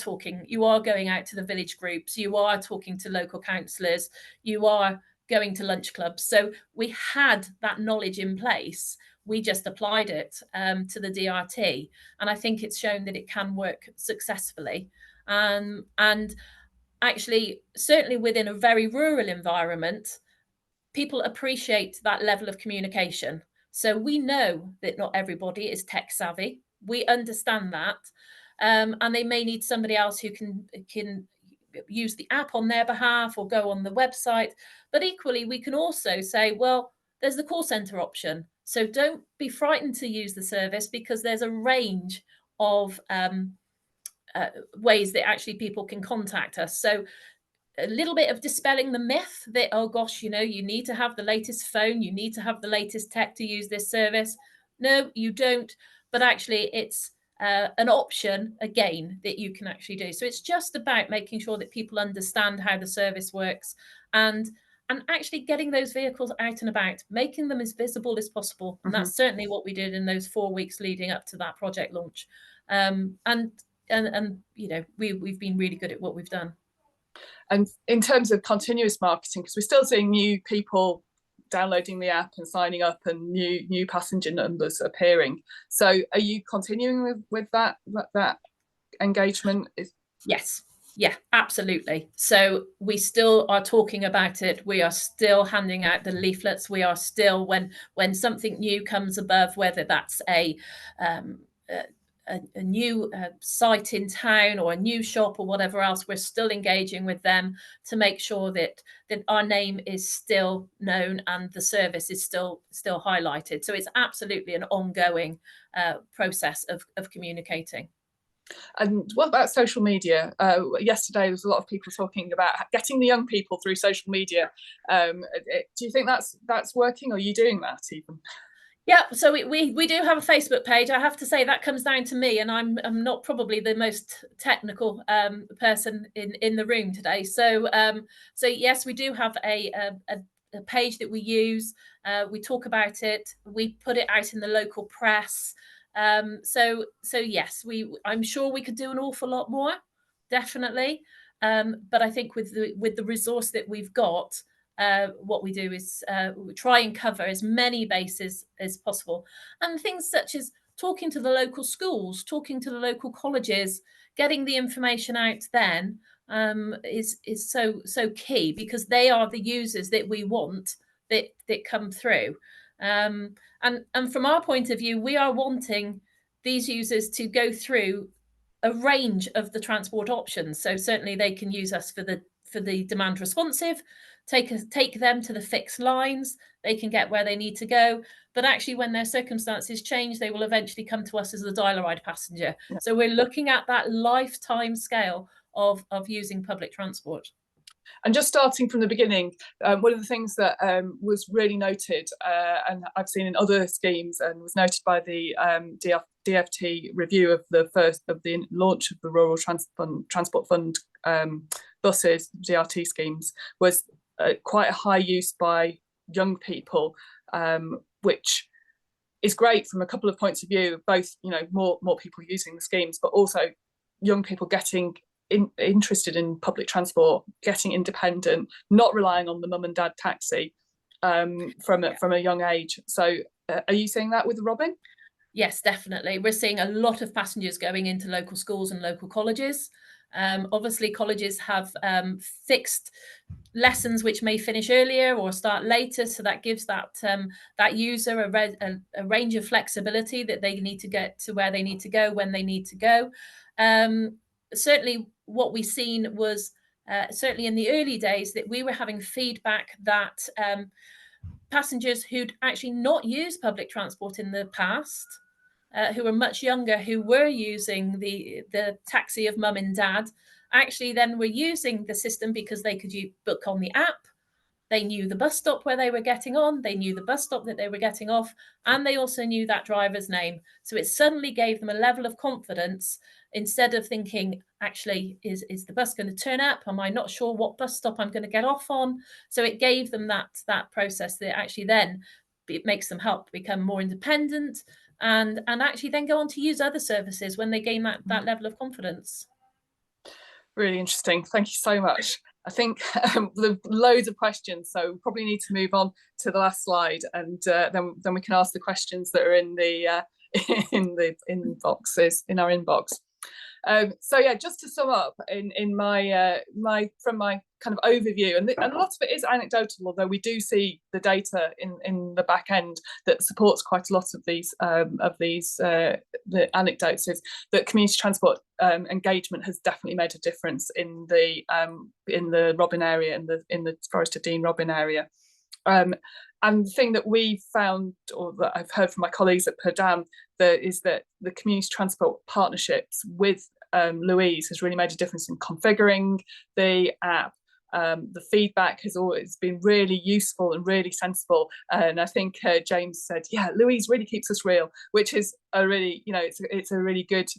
going out to the village groups, you are talking to local councillors, you are going to lunch clubs. So we had that knowledge in place. We just applied it to the DRT. And I think it's shown that it can work successfully. And actually, certainly within a very rural environment, people appreciate that level of communication. So we know that not everybody is tech savvy. We understand that. And they may need somebody else who can use the app on their behalf or go on the website. But equally, we can also say, well, there's the call centre option. So don't be frightened to use the service, because there's a range of ways that actually people can contact us. So a little bit of dispelling the myth that, oh gosh, you need to have the latest phone, you need to have the latest tech to use this service. No, you don't. But actually, it's an option, again, that you can actually do. So it's just about making sure that people understand how the service works and actually getting those vehicles out and about, making them as visible as possible. And that's certainly what we did in those 4 weeks leading up to that project launch. And we've been really good at what we've done. And in terms of continuous marketing, because we're still seeing new people downloading the app and signing up, and new passenger numbers appearing. So are you continuing with that engagement? Yes. Yeah, absolutely. So we still are talking about it. We are still handing out the leaflets. We are still, when something new comes above, whether that's a new site in town or a new shop or whatever else, we're still engaging with them to make sure that our name is still known and the service is still highlighted. So it's absolutely an ongoing process of communicating. And what about social media? Yesterday there was a lot of people talking about getting the young people through social media. Do you think that's working, or are you doing that even? Yeah, so we do have a Facebook page. I have to say that comes down to me, and I'm not probably the most technical person in the room today. So so yes, we do have a page that we use. We talk about it. We put it out in the local press. So yes, I'm sure we could do an awful lot more, definitely. But I think with the resource that we've got, what we do is we try and cover as many bases as possible, and things such as talking to the local schools, talking to the local colleges, getting the information out then is so key, because they are the users that we want that come through. And from our point of view, we are wanting these users to go through a range of the transport options. So certainly they can use us for the demand responsive, take them to the fixed lines, they can get where they need to go. But actually, when their circumstances change, they will eventually come to us as a dial-a-ride passenger. Yeah. So we're looking at that lifetime scale of using public transport. And just starting from the beginning, one of the things that was really noted, and I've seen in other schemes, and was noted by the DFT review of the launch of the Rural Transport Fund buses, DRT schemes, was quite a high use by young people, which is great from a couple of points of view, both, you know, more people using the schemes, but also young people getting interested in public transport, getting independent, not relying on the mum and dad taxi from a young age. So are you seeing that with Robin? Yes, definitely. We're seeing a lot of passengers going into local schools and local colleges. Obviously, colleges have fixed lessons which may finish earlier or start later, so that gives that user a range of flexibility, that they need to get to where they need to go when they need to go. Certainly, what we've seen was certainly in the early days that we were having feedback that passengers who'd actually not used public transport in the past, who were much younger, who were using the taxi of mum and dad, actually then were using the system because they could book on the app. They knew the bus stop where they were getting on, they knew the bus stop that they were getting off, and they also knew that driver's name. So it suddenly gave them a level of confidence, instead of thinking, actually, is the bus going to turn up? Am I not sure what bus stop I'm going to get off on? So it gave them that process that actually then it makes them help become more independent, and actually then go on to use other services when they gain that level of confidence. Really interesting. Thank you so much. I think there are loads of questions, so we probably need to move on to the last slide, and then we can ask the questions that are in the inboxes, in our inbox. So yeah, just to sum up in my from my kind of overview, and a lot of it is anecdotal, although we do see the data in the back end that supports quite a lot of these the anecdotes, is that community transport engagement has definitely made a difference in the Robin area, in the Forest of Dean Robin area. And the thing that we found, or that I've heard from my colleagues at Per Dam, is that the community transport partnerships with Louise has really made a difference in configuring the app. The feedback has always been really useful and really sensible. And I think James said, yeah, Louise really keeps us real, which is a really, you know, it's a really good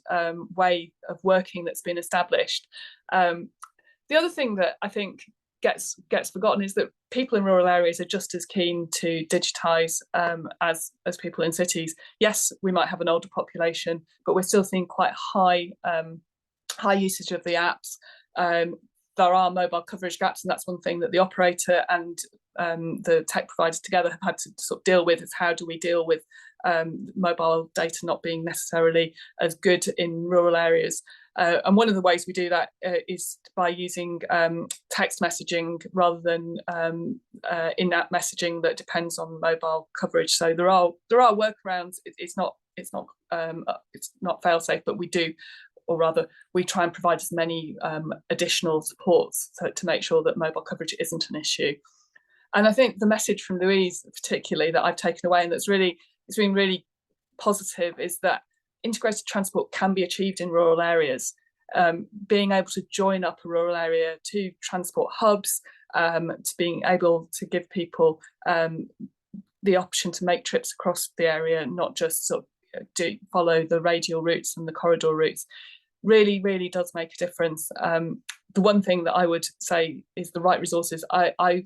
way of working that's been established. The other thing that I think gets forgotten is that people in rural areas are just as keen to digitise as people in cities. Yes, we might have an older population, but we're still seeing quite high usage of the apps. There are mobile coverage gaps, and that's one thing that the operator and the tech providers together have had to sort of deal with, is how do we deal with mobile data not being necessarily as good in rural areas. And one of the ways we do that is by using text messaging rather than in-app messaging that depends on mobile coverage. So there are workarounds. It's not fail-safe, but we do, or rather we try and provide as many additional supports to make sure that mobile coverage isn't an issue. And I think the message from Louise particularly that I've taken away, and it's been really positive, is that integrated transport can be achieved in rural areas. Being able to join up a rural area to transport hubs, to being able to give people the option to make trips across the area, not just sort of follow the radial routes and the corridor routes, really does make a difference. The one thing that I would say is the right resources. I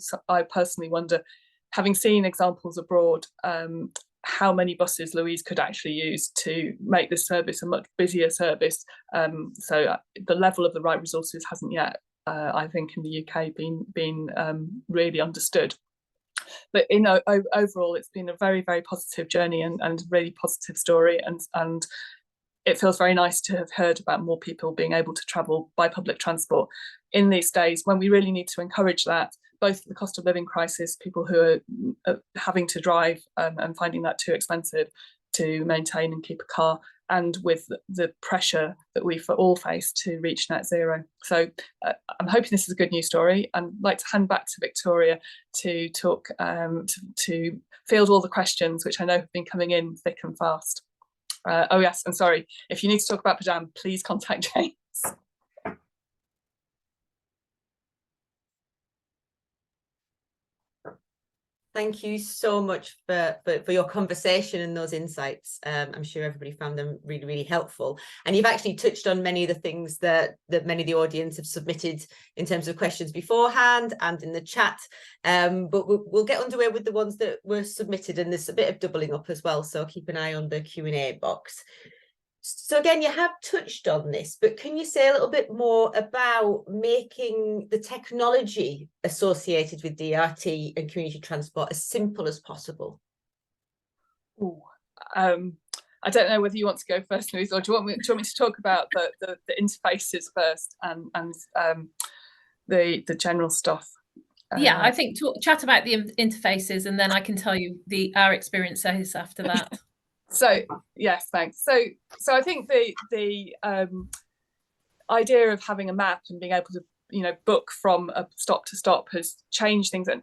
personally wonder, having seen examples abroad, how many buses Louise could actually use to make this service a much busier service. So the level of the right resources hasn't yet, I think, in the UK been really understood. But overall, it's been a very positive journey and really positive story, and it feels very nice to have heard about more people being able to travel by public transport in these days when we really need to encourage that, both the cost of living crisis, people who are having to drive and finding that too expensive to maintain and keep a car, and with the pressure that we all face to reach net zero. So I'm hoping this is a good news story. I'd like to hand back to Victoria to talk, to field all the questions, which I know have been coming in thick and fast. Oh yes, and sorry, if you need to talk about Padam, please contact James. Thank you so much for your conversation and those insights. I'm sure everybody found them really helpful. And you've actually touched on many of the things that many of the audience have submitted in terms of questions beforehand and in the chat. But we'll get underway with the ones that were submitted, and there's a bit of doubling up as well. So keep an eye on the Q&A box. So again, you have touched on this, but can you say a little bit more about making the technology associated with DRT and community transport as simple as possible? Ooh, I don't know whether you want to go first, Louise, or do you want me to talk about the interfaces first and the general stuff? Yeah, I think chat about the interfaces, and then I can tell you our experiences after that. So yes, thanks. So I think the idea of having a map and being able to book from a stop to stop has changed things. And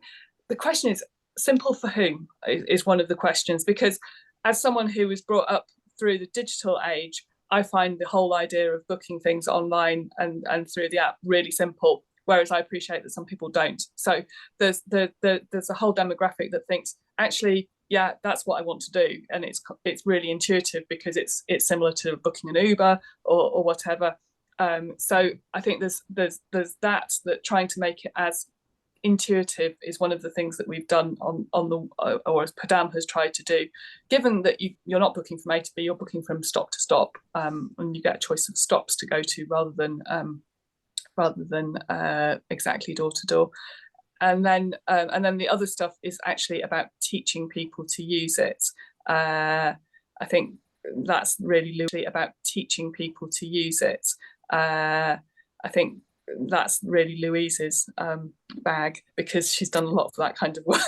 the question is, simple for whom is one of the questions, because as someone who was brought up through the digital age, I find the whole idea of booking things online and through the app really simple, whereas I appreciate that some people don't. So there's a whole demographic that thinks, actually, yeah, that's what I want to do, and it's really intuitive because it's similar to booking an Uber or whatever. So I think there's that trying to make it as intuitive is one of the things that we've done on the or as Padam has tried to do. Given that you're not booking from A to B, you're booking from stop to stop, and you get a choice of stops to go to rather than exactly door to door. And then the other stuff is actually about teaching people to use it. I think that's really about teaching people to use it. I think that's really Louise's bag, because she's done a lot of that kind of work.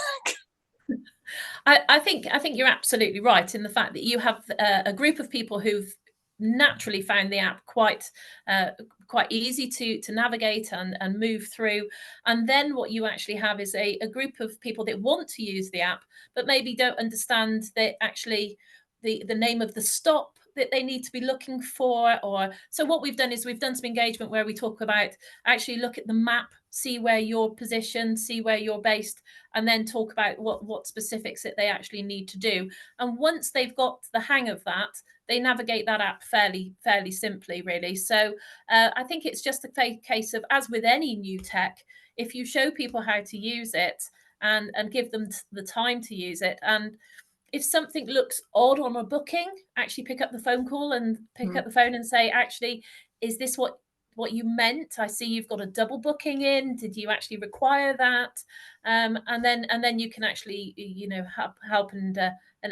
I think you're absolutely right in the fact that you have a group of people who've naturally found the app quite easy to navigate and move through, and then what you actually have is a group of people that want to use the app but maybe don't understand that actually the name of the stop that they need to be looking for. Or so what we've done is we've done some engagement where we talk about actually look at the map, see where you're positioned, see where you're based, and then talk about what specifics that they actually need to do. And once they've got the hang of that, they navigate that app fairly simply, really. So I think it's just a case of, as with any new tech, if you show people how to use it and give them the time to use it, and if something looks odd on a booking, actually pick up the phone call and pick up the phone and say, actually, is this what you meant? I see you've got a double booking in. Did you actually require that? And then you can actually, help and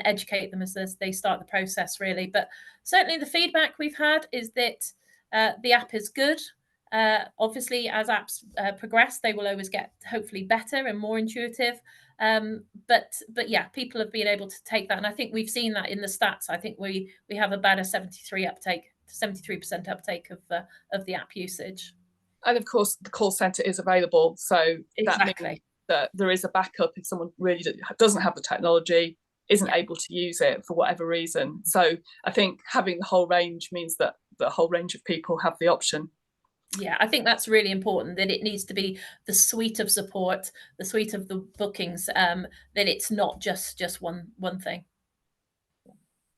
educate them as they start the process, really. But certainly the feedback we've had is that the app is good. Obviously, as apps progress, they will always get hopefully better and more intuitive. But yeah, people have been able to take that, and I think we've seen that in the stats. I think we have about a 73% uptake of the app usage. And of course, the call centre is available, so exactly. That means that there is a backup if someone really doesn't have the technology, isn't able to use it for whatever reason. So I think having the whole range means that the whole range of people have the option. Yeah, I think that's really important, that it needs to be the suite of support, the suite of the bookings, that it's not just one thing.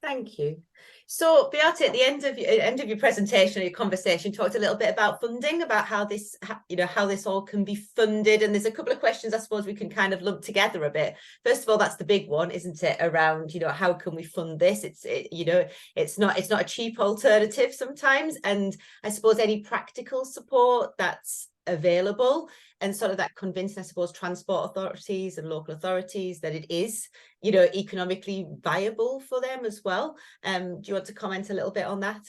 Thank you. So Beate, at the end of your presentation, your conversation, talked a little bit about funding, about how this, how this all can be funded. And there's a couple of questions I suppose we can kind of lump together a bit. First of all, that's the big one, isn't it? Around, how can we fund this? It's not a cheap alternative sometimes. And I suppose any practical support that's available, and sort of that convincing, I suppose, transport authorities and local authorities that it is, economically viable for them as well. Do you want to comment a little bit on that?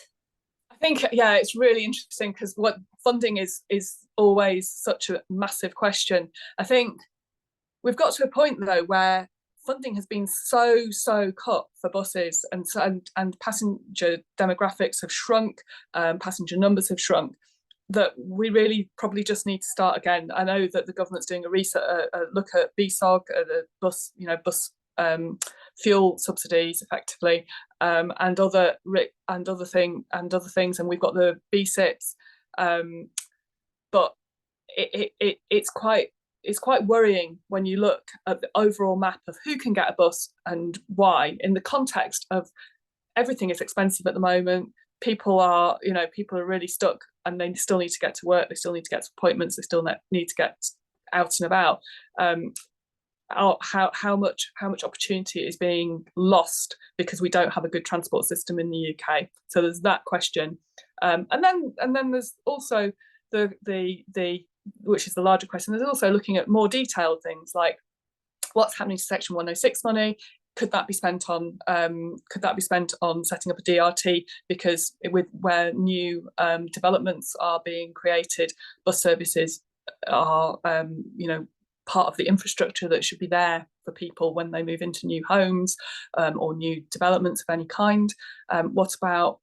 I think, yeah, it's really interesting, because what funding is always such a massive question. I think we've got to a point though where funding has been so cut for buses, and passenger demographics have shrunk, passenger numbers have shrunk, that we really probably just need to start again. I know that the government's doing a look at BSOG, the bus, fuel subsidies effectively, and other things, and we've got the BSIPs, but it's quite worrying when you look at the overall map of who can get a bus and why, in the context of everything is expensive at the moment. People are really stuck, and they still need to get to work, they still need to get to appointments, they still need to get out and about. How much opportunity is being lost because we don't have a good transport system in the UK? So there's that question, and then there's also the which is the larger question. There's also looking at more detailed things like what's happening to Section 106 money. Could that be spent on setting up a DRT? Because where new developments are being created, bus services are part of the infrastructure that should be there for people when they move into new homes, or new developments of any kind. What about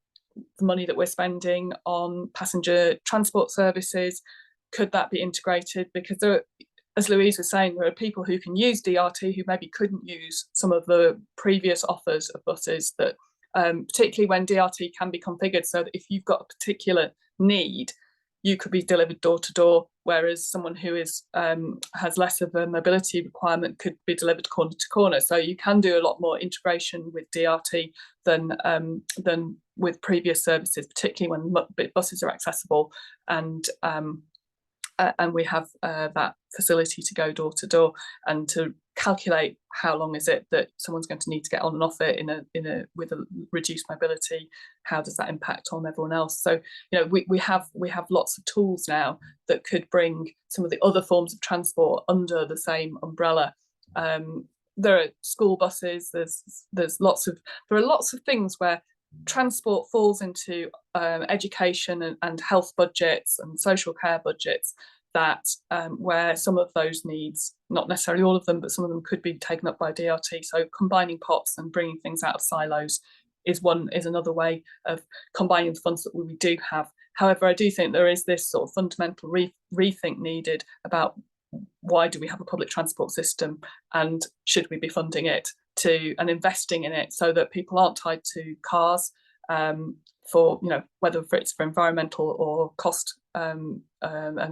the money that we're spending on passenger transport services? Could that be integrated? Because as Louise was saying, there are people who can use DRT who maybe couldn't use some of the previous offers of buses, that particularly when DRT can be configured so that if you've got a particular need, you could be delivered door to door, whereas someone who has less of a mobility requirement could be delivered corner to corner. So you can do a lot more integration with DRT than with previous services, particularly when buses are accessible, and we have that facility to go door to door, and to calculate how long is it that someone's going to need to get on and off it with a reduced mobility. How does that impact on everyone else? So we have lots of tools now that could bring some of the other forms of transport under the same umbrella. There are school buses. There are lots of things where transport falls into education and health budgets and social care budgets, that where some of those needs, not necessarily all of them, but some of them could be taken up by DRT. So combining pots and bringing things out of silos is another way of combining the funds that we do have. However, I do think there is this sort of fundamental rethink needed about why do we have a public transport system, and should we be funding it and investing in it so that people aren't tied to cars, for whether it's for environmental or cost and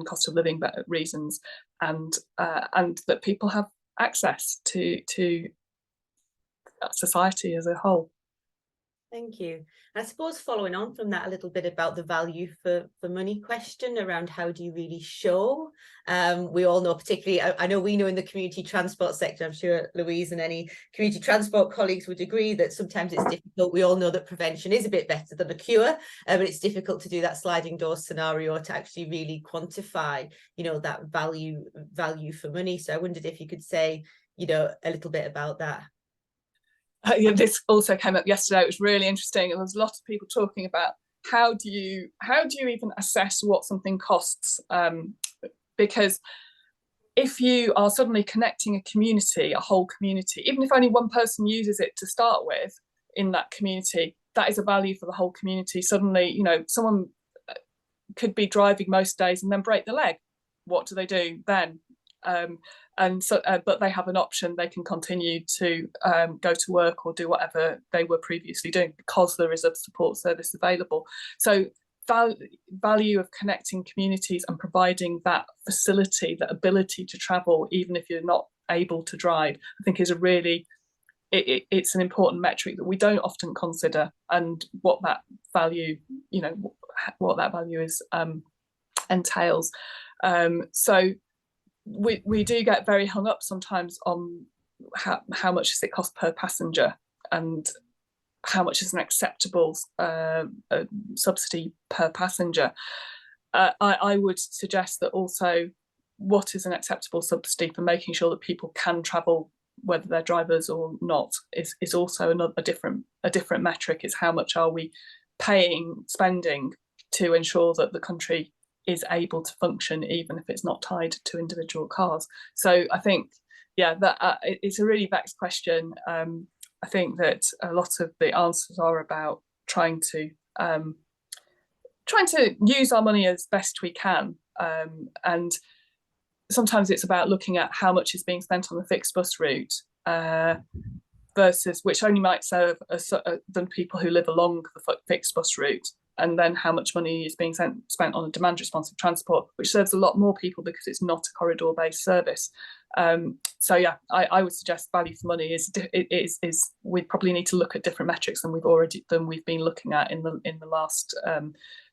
cost of living reasons, and that people have access to society as a whole. Thank you. I suppose following on from that a little bit about the value for money question around how do you really show? We all know, particularly, I know we know in the community transport sector, I'm sure Louise and any community transport colleagues would agree that sometimes it's difficult. We all know that prevention is a bit better than a cure, but it's difficult to do that sliding door scenario to actually really quantify, that value for money. So I wondered if you could say, a little bit about that. This also came up yesterday. It was really interesting, and there's lots of people talking about how do you even assess what something costs, because if you are suddenly connecting a whole community, even if only one person uses it to start with in that community, that is a value for the whole community. Suddenly, someone could be driving most days and then break the leg. What do they do then? But they have an option. They can continue to go to work or do whatever they were previously doing because there is a support service available. So value of connecting communities and providing that facility, that ability to travel, even if you're not able to drive, I think is a really, it's an important metric that we don't often consider, and what that value, you know, what that value is entails. So we do get very hung up sometimes on how much does it cost per passenger, and how much is an acceptable subsidy per passenger. I would suggest that also, what is an acceptable subsidy for making sure that people can travel, whether they're drivers or not, is also a different metric. Is how much are we spending to ensure that the country is able to function, even if it's not tied to individual cars. So I think, yeah, that it's a really vexed question. I think that a lot of the answers are about trying to use our money as best we can, and sometimes it's about looking at how much is being spent on the fixed bus route versus, which only might serve than people who live along the fixed bus route, and then how much money is being spent on a demand responsive transport, which serves a lot more people because it's not a corridor based service. So yeah, I would suggest value for money is we probably need to look at different metrics than we've been looking at in the last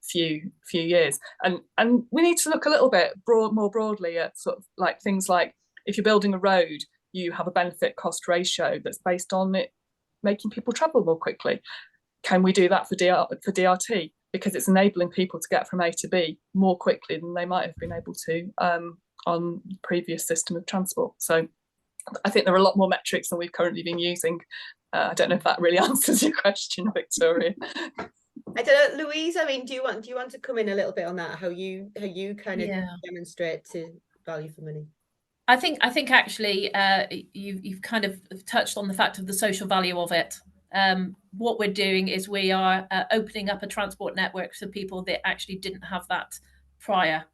few years, and we need to look a little bit more broadly at sort of like things like, if you're building a road, you have a benefit cost ratio that's based on it making people travel more quickly. Can we do that for DRT? Because it's enabling people to get from A to B more quickly than they might have been able to on the previous system of transport. So I think there are a lot more metrics than we've currently been using. I don't know if that really answers your question, Victoria. I don't know, Louise, I mean, do you want to come in a little bit on that, how you kind of demonstrate to value for money? I think actually you've kind of touched on the fact of the social value of it. What we're doing is we are opening up a transport network for people that actually didn't have that prior.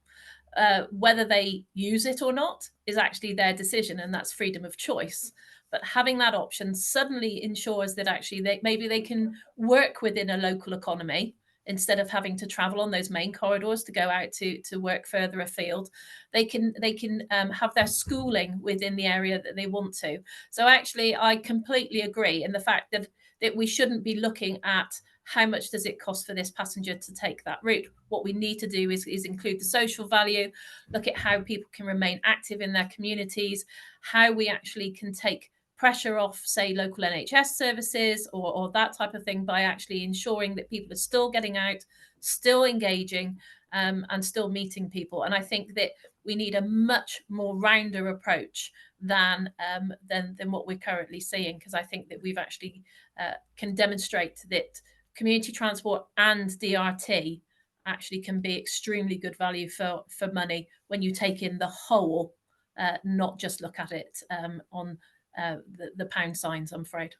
Whether they use it or not is actually their decision, and that's freedom of choice. But having that option suddenly ensures that actually maybe they can work within a local economy instead of having to travel on those main corridors to go out to work further afield. They can have their schooling within the area that they want to. So actually, I completely agree in the fact that we shouldn't be looking at how much does it cost for this passenger to take that route. What we need to do is include the social value, look at how people can remain active in their communities, how we actually can take pressure off, say, local NHS services or that type of thing, by actually ensuring that people are still getting out, still engaging, and still meeting people. And I think that we need a much more rounder approach than what we're currently seeing, because I think that we've actually can demonstrate that community transport and DRT actually can be extremely good value for money when you take in the whole, not just look at it on the pound signs, I'm afraid.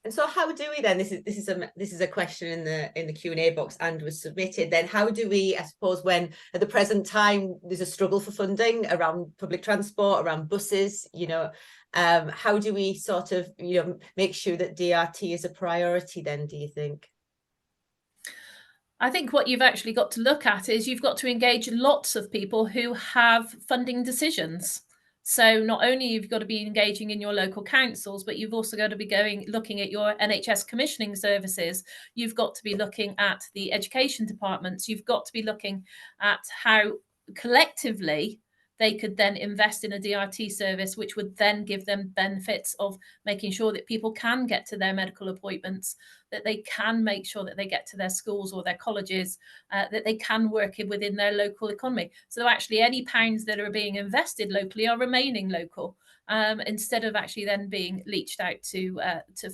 And so how do we then, this is a question in the Q&A box and was submitted, then how do we, I suppose, when at the present time there's a struggle for funding around public transport, around buses, you know, how do we sort of, you know, make sure that DRT is a priority then, do you think? I think what you've actually got to look at is you've got to engage lots of people who have funding decisions. So not only you've got to be engaging in your local councils, but you've also got to be looking at your NHS commissioning services. You've got to be looking at the education departments. You've got to be looking at how collectively they could then invest in a DRT service, which would then give them benefits of making sure that people can get to their medical appointments, that they can make sure that they get to their schools or their colleges, that they can work within their local economy. So actually any pounds that are being invested locally are remaining local, instead of actually then being leached out to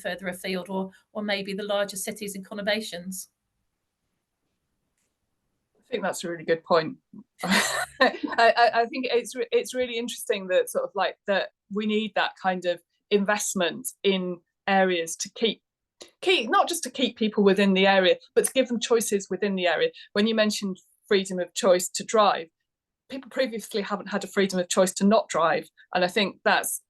further afield or maybe the larger cities and conurbations. I think that's a really good point. I think it's really interesting that sort of like that we need that kind of investment in areas to keep not just to keep people within the area, but to give them choices within the area. When you mentioned freedom of choice to drive, people previously haven't had a freedom of choice to not drive, and I think that's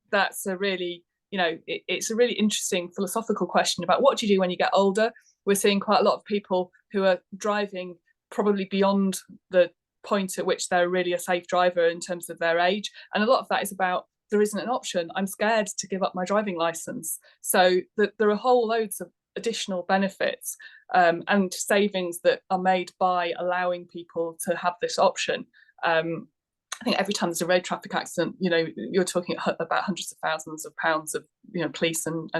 a really, you know, it's a really interesting philosophical question about what do you do when you get older. we're seeing quite a lot of people who are driving probably beyond the point at which they're really a safe driver in terms of their age. And a lot of that is about, there isn't an option. I'm scared to give up my driving license. So there are whole loads of additional benefits and savings that are made by allowing people to have this option. I think every time there's a road traffic accident, you know, you're talking about hundreds of thousands of pounds of, you know, police and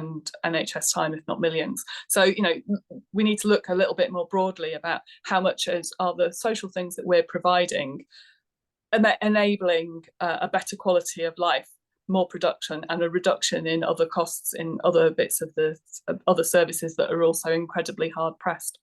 NHS time, if not millions. So, you know, we need to look a little bit more broadly about how much are the social things that we're providing enabling a better quality of life, more production, and a reduction in other costs in other bits of the other services that are also incredibly hard pressed.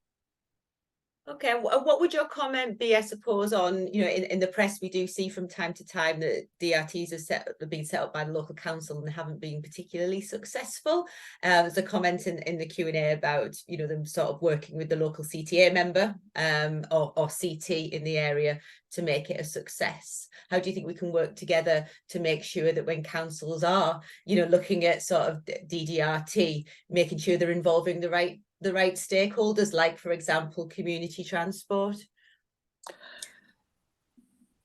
Okay, what would your comment be, I suppose, on, you know, in the press we do see from time to time that DRTs have been set up by the local council and they haven't been particularly successful. There's a comment in the Q&A about, you know, them sort of working with the local CTA member or CT in the area to make it a success. How do you think we can work together to make sure that when councils are, you know, looking at sort of DDRT, making sure they're involving the right stakeholders, like, for example, community transport?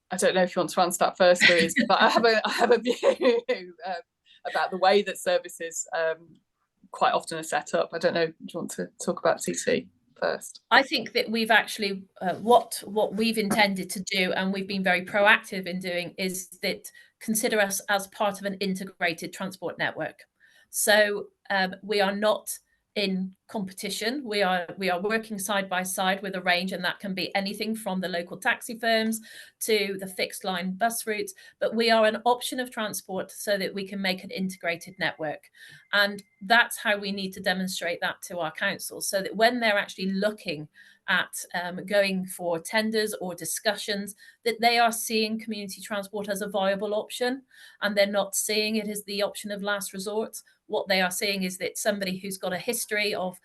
I don't know if you want to answer that first, Louise, but I have a view about the way that services quite often are set up. I don't know, do you want to talk about CT first? I think that we've actually, what we've intended to do, and we've been very proactive in doing, is that consider us as part of an integrated transport network. So we are not in competition. We are working side by side with a range, and that can be anything from the local taxi firms to the fixed line bus routes, but we are an option of transport so that we can make an integrated network. And that's how we need to demonstrate that to our councils, so that when they're actually looking at going for tenders or discussions, that they are seeing community transport as a viable option, and they're not seeing it as the option of last resort. What they are seeing is that somebody who's got a history of,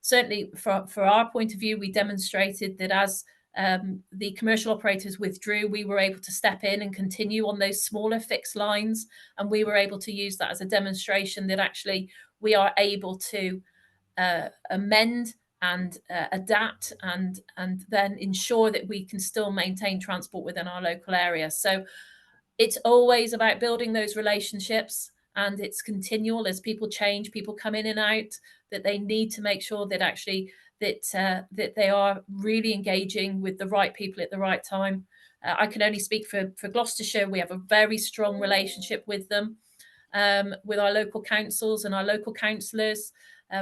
certainly for our point of view, we demonstrated that as the commercial operators withdrew, we were able to step in and continue on those smaller fixed lines, and we were able to use that as a demonstration that actually we are able to amend and adapt and then ensure that we can still maintain transport within our local area. So it's always about building those relationships, and it's continual as people change, people come in and out, that they need to make sure that actually that they are really engaging with the right people at the right time. I can only speak for Gloucestershire. We have a very strong relationship with them, with our local councils and our local councillors.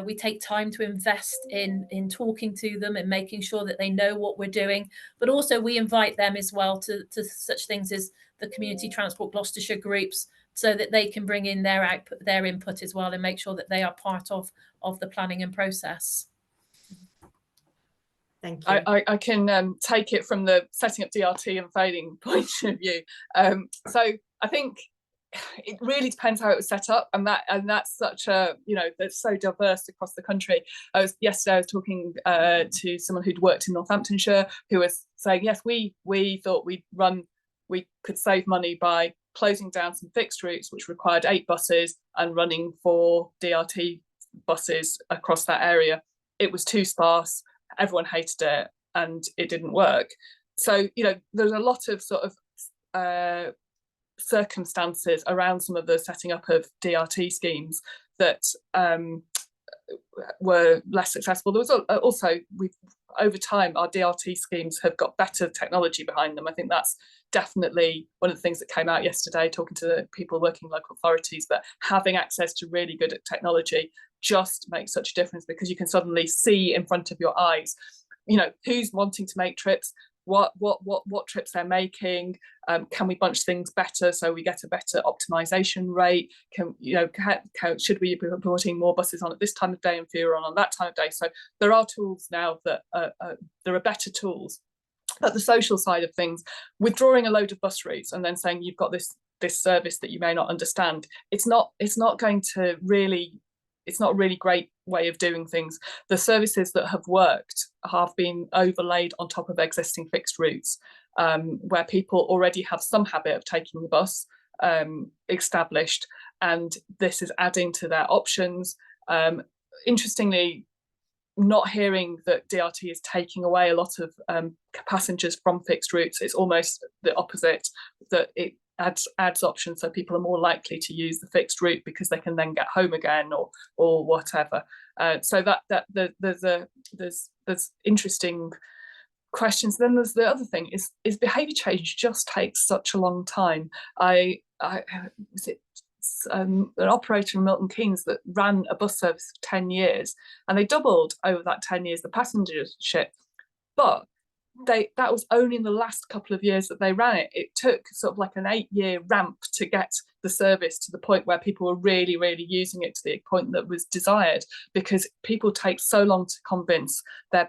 We take time to invest in talking to them and making sure that they know what we're doing, but also we invite them as well to such things as the Community Transport Gloucestershire groups, so that they can bring in their input as well and make sure that they are part of the planning and process. Thank you. I can take it from the setting up DRT and failing point of view. So I think it really depends how it was set up, and that's such a, you know, that's so diverse across the country. Yesterday I was talking to someone who'd worked in Northamptonshire, who was saying, yes, we thought we could save money by closing down some fixed routes which required 8 buses and running 4 DRT buses across that area. It was too sparse, everyone hated it, and it didn't work. So, you know, there's a lot of sort of circumstances around some of the setting up of DRT schemes that were less successful. There was also, over time, our DRT schemes have got better technology behind them. I think that's definitely one of the things that came out yesterday, talking to the people working in local authorities, that having access to really good technology just makes such a difference, because you can suddenly see in front of your eyes, you know, who's wanting to make trips, what trips they're making, can we bunch things better so we get a better optimization rate, should we be putting more buses on at this time of day and fewer on that time of day. So there are tools now that there are better tools. But the social side of things, withdrawing a load of bus routes and then saying you've got this service that you may not understand, it's not a really great way of doing things. The services that have worked have been overlaid on top of existing fixed routes, where people already have some habit of taking the bus established, and this is adding to their options. Interestingly, not hearing that DRT is taking away a lot of passengers from fixed routes. It's almost the opposite, that it adds options, so people are more likely to use the fixed route because they can then get home again or whatever. So that there's interesting questions. Then there's the other thing is behaviour change just takes such a long time. Was it an operator in Milton Keynes that ran a bus service for 10 years, and they doubled over that 10 years the passengership, but that was only in the last couple of years that they ran it. It took sort of like an 8-year ramp to get the service to the point where people were really, really using it to the point that was desired, because people take so long to convince their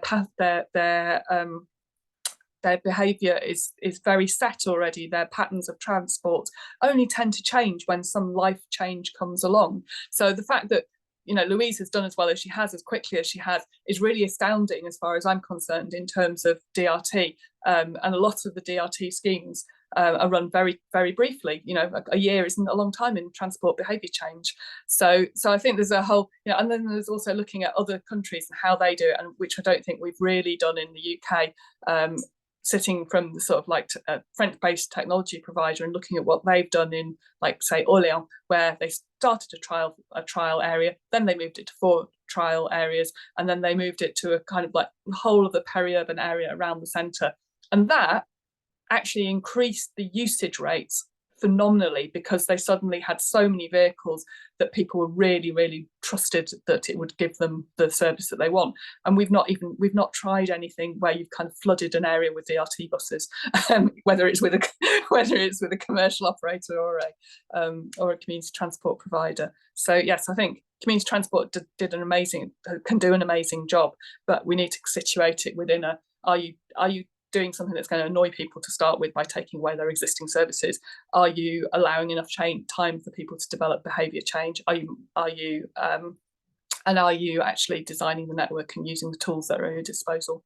behaviour is very set already. Their patterns of transport only tend to change when some life change comes along. So the fact that, you know, Louise has done as well as she has, as quickly as she has, is really astounding as far as I'm concerned in terms of DRT. And a lot of the DRT schemes are run very, very briefly. You know, a year isn't a long time in transport behaviour change. So I think there's a whole, you know, and then there's also looking at other countries and how they do it, and which I don't think we've really done in the UK. Sitting from the sort of like a French-based technology provider and looking at what they've done in, like, say, Orléans, where they started a trial area, then they moved it to 4 trial areas, and then they moved it to a kind of like the whole of the peri-urban area around the centre. And that actually increased the usage rates phenomenally, because they suddenly had so many vehicles that people were really, really trusted that it would give them the service that they want. And we've not tried anything where you've kind of flooded an area with DRT buses, whether it's with a commercial operator or a community transport provider. So yes, I think community transport can do an amazing job, but we need to situate it within are you doing something that's going to annoy people to start with by taking away their existing services? Are you allowing enough time for people to develop behaviour change? Are you actually designing the network and using the tools that are at your disposal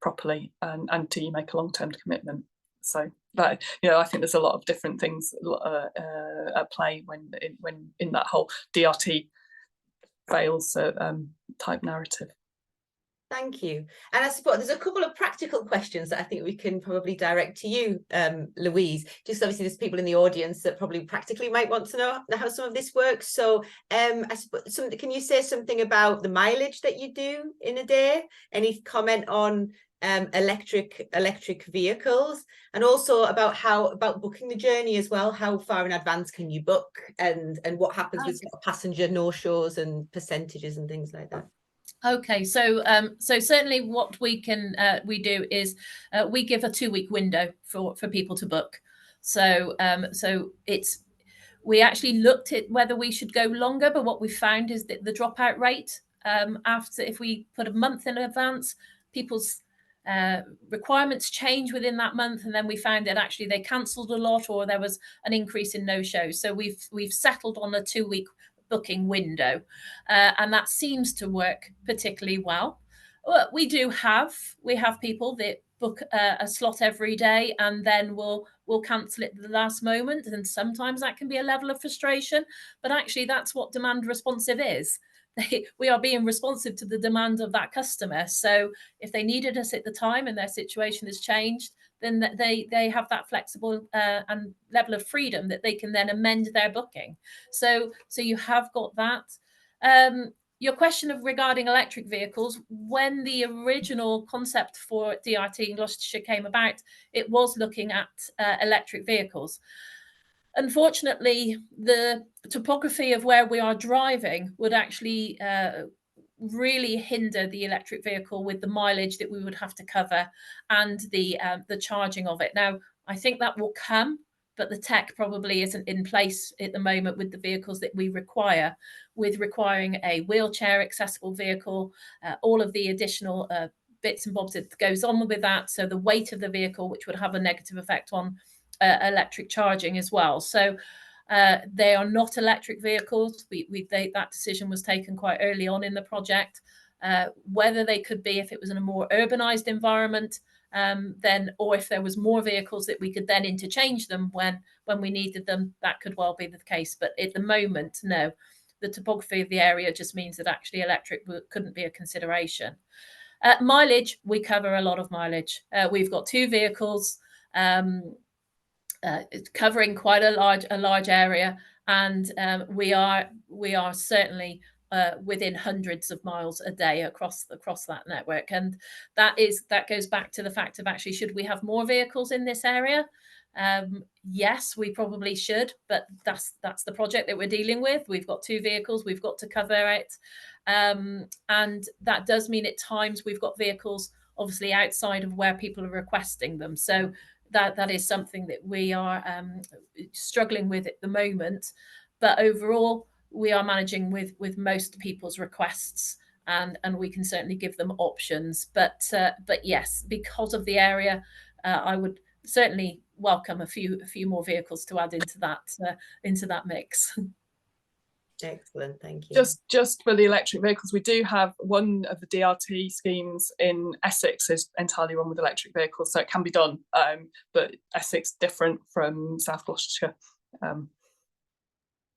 properly? And do you make a long-term commitment? So that, you know, I think there's a lot of different things at play when in that whole DRT fails type narrative. Thank you. And I suppose there's a couple of practical questions that I think we can probably direct to you, Louise. Just obviously there's people in the audience that probably practically might want to know how some of this works. So I suppose can you say something about the mileage that you do in a day? Any comment on electric vehicles, and also about booking the journey as well? How far in advance can you book, and what happens with passenger no-shows and percentages and things like that? Okay, so certainly what we do is we give a 2-week window for people to book. So we actually looked at whether we should go longer, but what we found is that the dropout rate after, if we put a month in advance, people's requirements change within that month, and then we found that actually they cancelled a lot, or there was an increase in no-shows. So we've settled on a 2-week booking window, and that seems to work particularly well. We have people that book a slot every day and then we'll cancel it at the last moment, and sometimes that can be a level of frustration, but actually that's what demand responsive is. We are being responsive to the demand of that customer. So if they needed us at the time and their situation has changed, then they have that flexible and level of freedom that they can then amend their booking. So you have got that. Your question regarding electric vehicles, when the original concept for DRT in Gloucestershire came about, it was looking at electric vehicles. Unfortunately, the topography of where we are driving would actually really hinder the electric vehicle with the mileage that we would have to cover and the charging of it. Now, I think that will come, but the tech probably isn't in place at the moment with the vehicles that we require, with requiring a wheelchair accessible vehicle, all of the additional bits and bobs that goes on with that. So the weight of the vehicle, which would have a negative effect on electric charging as well. So they are not electric vehicles. That decision was taken quite early on in the project. Whether they could be if it was in a more urbanized environment, then, or if there was more vehicles that we could then interchange them when we needed them, that could well be the case. But at the moment, no. the topography of the area just means that actually electric couldn't be a consideration. Mileage, we cover a lot of mileage. We've got 2 vehicles covering quite a large area, and we are certainly within hundreds of miles a day across that network. And that goes back to the fact of actually, should we have more vehicles in this area? Yes, we probably should, but that's the project that we're dealing with. We've got 2 vehicles, we've got to cover it, and that does mean at times we've got vehicles obviously outside of where people are requesting them. So that is something that we are struggling with at the moment, but overall we are managing with most people's requests, and we can certainly give them options. But yes, because of the area, I would certainly welcome a few more vehicles to add into that mix. Excellent, thank you. Just for the electric vehicles, we do have one of the DRT schemes in Essex is entirely run with electric vehicles, so it can be done, but Essex different from South Gloucestershire.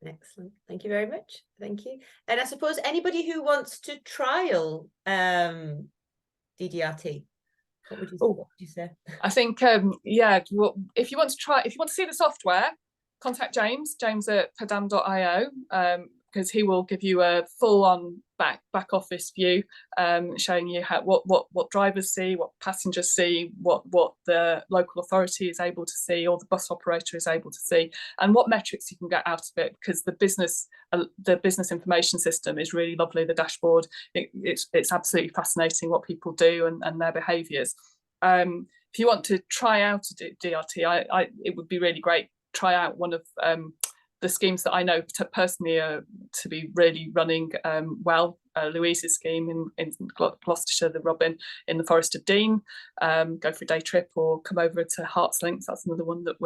Excellent, thank you very much. Thank you. And I suppose anybody who wants to trial DDRT, what would you say? I think yeah, well, if you want to see the software, contact James at padam.io, because he will give you a full-on back office view, showing you what drivers see, what passengers see, what the local authority is able to see, or the bus operator is able to see, and what metrics you can get out of it. Because the business information system is really lovely. The dashboard, it's absolutely fascinating what people do and their behaviours. If you want to try out a DRT, it would be really great. Try out one of the schemes that I know personally to be really running well. Louise's scheme in Gloucestershire, the Robin in the Forest of Dean. Go for a day trip or come over to Hearts Links. That's another one that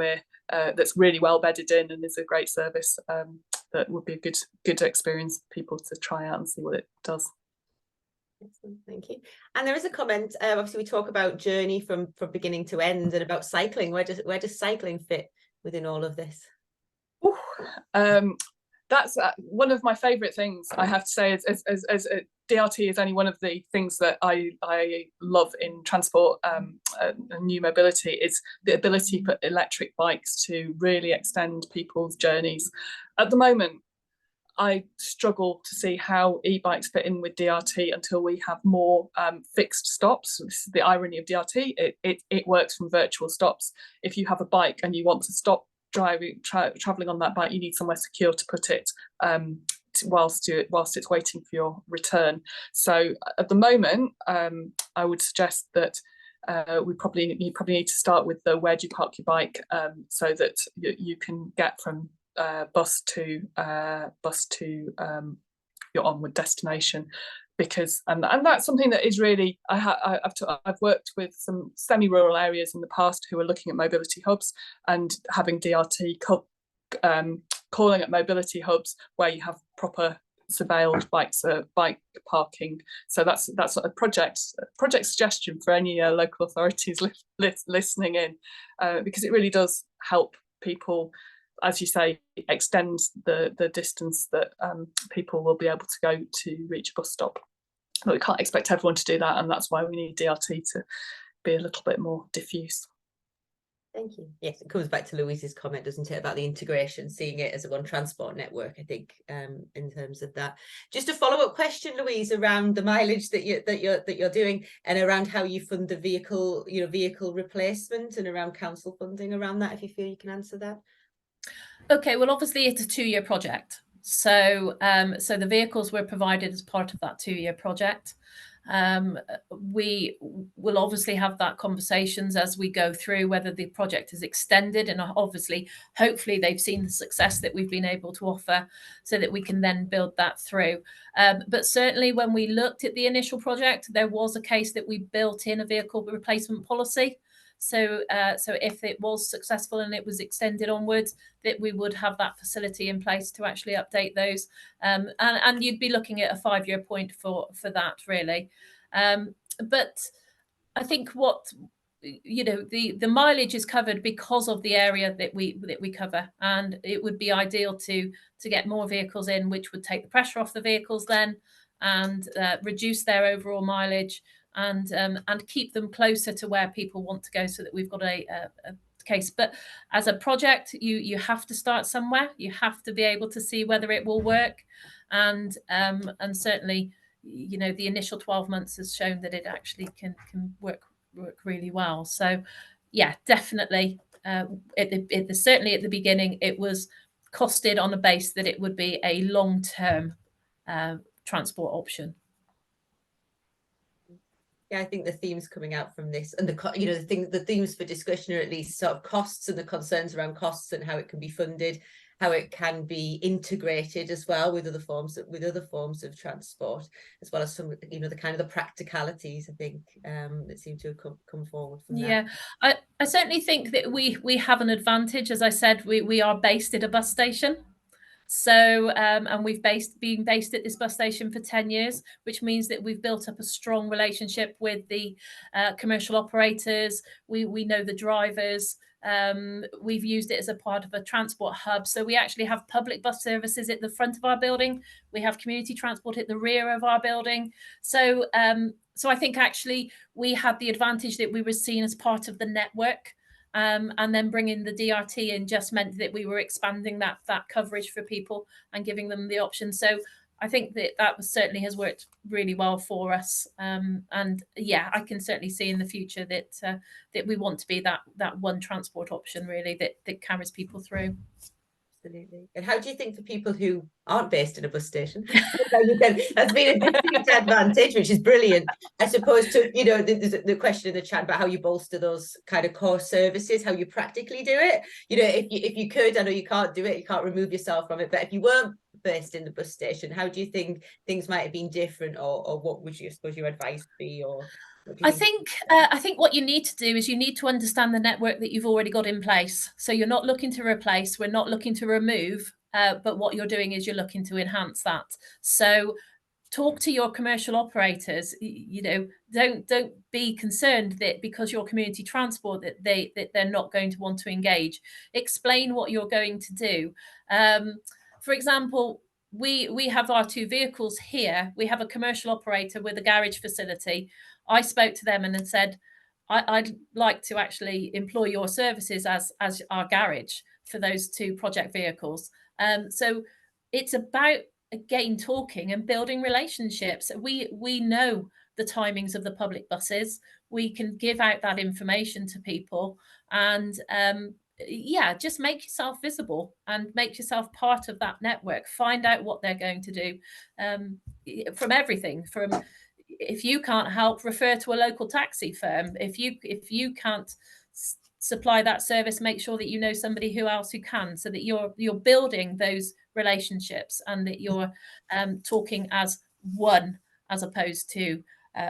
that's really well bedded in and is a great service. That would be a good experience for people to try out and see what it does. Excellent, thank you. And there is a comment. Obviously, we talk about journey from beginning to end and about cycling. Where does cycling fit within all of this? That's one of my favourite things, I have to say. As DRT is only one of the things that I love in transport and new mobility, is the ability for electric bikes to really extend people's journeys. At the moment, I struggle to see how e-bikes fit in with DRT until we have more fixed stops. This is the irony of DRT. It works from virtual stops. If you have a bike and you want to stop traveling on that bike, you need somewhere secure to put it whilst it's waiting for your return. So at the moment, I would suggest that you probably need to start with the where do you park your bike, so that you can get from bus to your onward destination. Because and that's something that is really, I've worked with some semi-rural areas in the past who are looking at mobility hubs and having DRT calling at mobility hubs where you have proper surveilled bike parking. So that's a project suggestion for any local authorities listening in, because it really does help people, as you say, extend the distance that people will be able to go to reach a bus stop. But we can't expect everyone to do that, and that's why we need DRT to be a little bit more diffuse. Thank you. Yes, it comes back to Louise's comment, doesn't it, about the integration, seeing it as a one transport network, I think, in terms of that. Just a follow-up question, Louise, around the mileage that you're doing, and around how you fund the vehicle replacement, and around council funding around that, if you feel you can answer that. Okay, well, obviously it's a 2-year project. So the vehicles were provided as part of that 2-year project. We will obviously have that conversations as we go through whether the project is extended, and obviously, hopefully they've seen the success that we've been able to offer so that we can then build that through. But certainly when we looked at the initial project, there was a case that we built in a vehicle replacement policy. So if it was successful and it was extended onwards, that we would have that facility in place to actually update those. And you'd be looking at a 5-year point for that, really. But I think what you know, the mileage is covered because of the area that we cover, and it would be ideal to get more vehicles in, which would take the pressure off the vehicles then, and reduce their overall mileage, and keep them closer to where people want to go, so that we've got a case. But as a project, you have to start somewhere. You have to be able to see whether it will work, and certainly, you know, the initial 12 months has shown that it actually can work really well. So yeah, definitely, certainly at the beginning, it was costed on a base that it would be a long-term transport option. Yeah, I think the themes coming out from this, and the themes for discussion are at least sort of costs and the concerns around costs and how it can be funded, how it can be integrated as well with other forms of transport, as well as some, you know, the kind of the practicalities, I think, that seem to have come forward from that. Yeah, I certainly think that we have an advantage. As I said, we are based at a bus station. So, and we've been based at this bus station for 10 years, which means that we've built up a strong relationship with the commercial operators. We know the drivers. We've used it as a part of a transport hub. So we actually have public bus services at the front of our building. We have community transport at the rear of our building. So, so I think actually we had the advantage that we were seen as part of the network. And then bringing the DRT in just meant that we were expanding that coverage for people and giving them the option. So I think that certainly has worked really well for us. And yeah, I can certainly see in the future that we want to be that one transport option really that carries people through. Absolutely. And how do you think for people who aren't based in a bus station, that's been a distinct advantage, which is brilliant. I suppose to, you know, the question in the chat about how you bolster those kind of core services, how you practically do it. You know, if you could, I know you can't do it, you can't remove yourself from it, but if you weren't based in the bus station, how do you think things might have been different, or what would you suppose your advice be, or I think what you need to do is you need to understand the network that you've already got in place. So you're not looking to replace, we're not looking to remove, but what you're doing is you're looking to enhance that. So talk to your commercial operators. You know, don't be concerned that because you're community transport that they're not going to want to engage. Explain what you're going to do. For example, we have our 2 vehicles here. We have a commercial operator with a garage facility. I spoke to them and then said, I'd like to actually employ your services as our garage for those 2 project vehicles. So it's about, again, talking and building relationships. We know the timings of the public buses. We can give out that information to people, and yeah, just make yourself visible and make yourself part of that network. Find out what they're going to do, from everything from, if you can't help, refer to a local taxi firm. If you can't supply that service, make sure that you know somebody who can, so that you're building those relationships, and that you're talking as one, as opposed to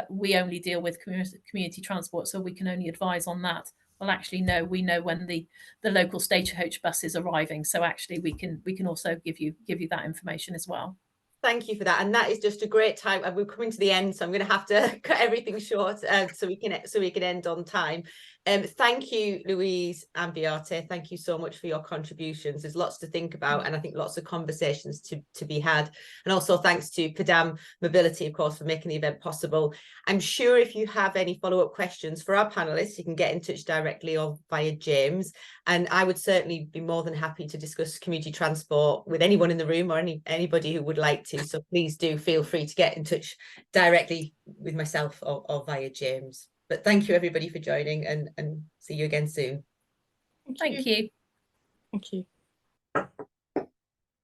we only deal with community transport, so we can only advise on that. Well, actually, no, we know when the local stagecoach bus is arriving, so actually we can also give you that information as well. Thank you for that, and that is just a great time. We're coming to the end, so I'm going to have to cut everything short so we can end on time. Thank you, Louise and Beate. Thank you so much for your contributions. There's lots to think about, and I think lots of conversations to be had. And also thanks to Padam Mobility, of course, for making the event possible. I'm sure if you have any follow-up questions for our panelists, you can get in touch directly or via James. And I would certainly be more than happy to discuss community transport with anyone in the room, or anybody who would like to. So please do feel free to get in touch directly with myself or via James. But thank you, everybody, for joining, and see you again soon. Thank you. Thank you.